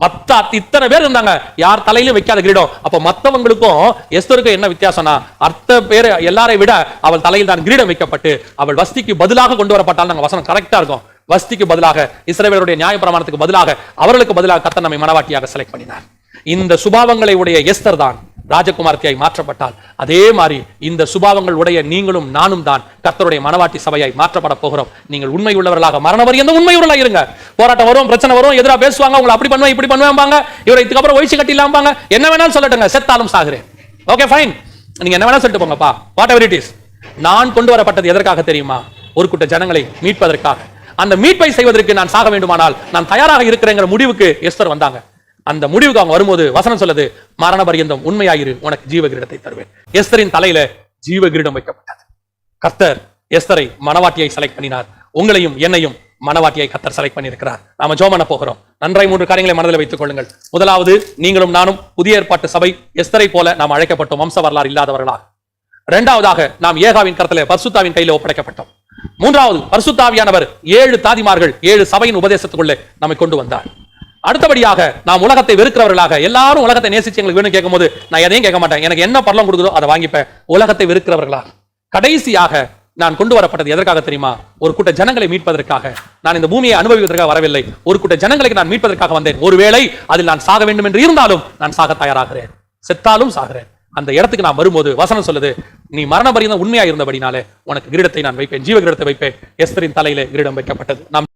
மத்த இத்தனை பேர் இருந்தாங்க, யார் தலையிலும் வைக்காத கிரீடம். அப்ப மத்தவங்களுக்கும் எஸ்தருக்கும் என்ன வித்தியாசம்னா, அர்த்த பேர் எல்லாரை விட அவள் தலையில் தான் கிரீடம் வைக்கப்பட்டு அவள் வஸ்திக்கு பதிலாக கொண்டு வரப்பட்டால் நாங்க வசனம் கரெக்டா இருக்கும். வஸ்திக்கு பதிலாக, இஸ்ரவேலுடைய நியாயப்பிரமாணத்துக்கு பதிலாக, அவர்களுக்கு பதிலாக கர்த்தர் நம்மை மனவாட்டியாக செலக்ட் பண்ணினார். இந்த சுபாவங்களை உடைய எஸ்தர் தான் ராஜகுமார்த்தியாய் மாற்றப்பட்டால், அதே மாதிரி இந்த சுபாவங்கள் உடைய நீங்களும் நானும் தான் கர்த்தருடைய மனவாட்டி சபையாய் மாற்றப்பட போகிறோம். நீங்கள் உண்மை உள்ளவர்களாக மரண வரையும் உண்மை உள்ளவர்களாக இருங்க. போராட்டம் வரும், பிரச்சனை வரும், எதிராக பேசுவாங்க, உங்களை அப்படி பண்ணுவேன் இப்படி பண்ணுவேன், இவரை இதுக்கப்புறம் ஒழிச்சு கட்டிலாம்பாங்க, என்ன வேணாலும் சொல்லட்டுங்க, செத்தாலும் சாகுறேன், ஓகே ஃபைன், நீங்க என்ன வேணாலும் சொல்லிட்டு போங்கப்பா, வாட் எவர் இட் இஸ். நான் கொண்டு வரப்பட்டது எதற்காக தெரியுமா? ஒரு கூட்ட ஜனங்களை மீட்பதற்காக. அந்த மீட்பை செய்வதற்கு நான் சாக வேண்டுமானால் நான் தயாராக இருக்கிறேங்கிற முடிவுக்கு எஸ்தர் வந்தாங்க. அந்த முடிவுக்கு அவங்க வரும்போது வசனம் சொல்லுது, மரண பரியந்தம் உண்மையாயிரு, உனக்கு ஜீவ கிரீடத்தை தருவேன். எஸ்தரின் தலையில ஜீவ கிரீடம் வைக்கப்பட்டது. கர்த்தர் எஸ்தரை மனவாட்டியை செலக்ட் பண்ணினார். உங்களையும் என்னையும் மனவாட்டியை கர்த்தர் செலக்ட் பண்ணியிருக்கிறார். நாம ஜெபம் பண்ண போகிறோம். நன்றாய் 3 காரியங்களை மனதில் வைத்துக் கொள்ளுங்கள். முதலாவது, நீங்களும் நானும் புதிய ஏற்பாட்டு சபை எஸ்தரை போல நாம் அழைக்கப்பட்டோம், வம்ச வரலாறு இல்லாதவர்களாக. இரண்டாவதாக, நாம் ஏகாவின் கரத்திலே பரிசுத்தாவின் கையில ஒப்படைக்கப்பட்டோம். மூன்றாவது, பரிசுத்தாவியானவர் 7 தாதிமார்கள் 7 சபையின் உபதேசத்துக்குள்ளே நம்மை கொண்டு வந்தார். அடுத்தபடியாக, நாம் உலகத்தை வெறுக்கிறவர்களாக, எல்லாரும் உலகத்தை நேசிச்சு எங்களுக்கு வேணும் கேட்கும்போது நான் எதையும் கேட்க மாட்டேன், எனக்கு என்ன பரலோகம் கொடுக்குதோ அதை வாங்கிப்பேன், உலகத்தை வெறுக்கிறவர்களாக. கடைசியாக நான் கொண்டு வரப்பட்டது எதற்காக தெரியுமா? ஒரு கூட்ட ஜனங்களை மீட்பதற்காக. நான் இந்த பூமியை அனுபவிப்பதற்காக வரவில்லை, ஒரு கூட்ட ஜனங்களுக்கு நான் மீட்பதற்காக வந்தேன். ஒருவேளை அதில் நான் சாக வேண்டும் என்று இருந்தாலும் நான் சாக தயாராகிறேன், செத்தாலும் சாகிறேன். அந்த இடத்துக்கு நான் வரும்போது வசனம் சொல்லுது, நீ மரண பரியந்தம் உண்மையா இருந்தபடினாலே உனக்கு கிரீடத்தை நான் வைப்பேன், ஜீவ கிரீடத்தை வைப்பேன். எஸ்தரின் தலையிலே கிரீடம் வைக்கப்பட்டது. நாம்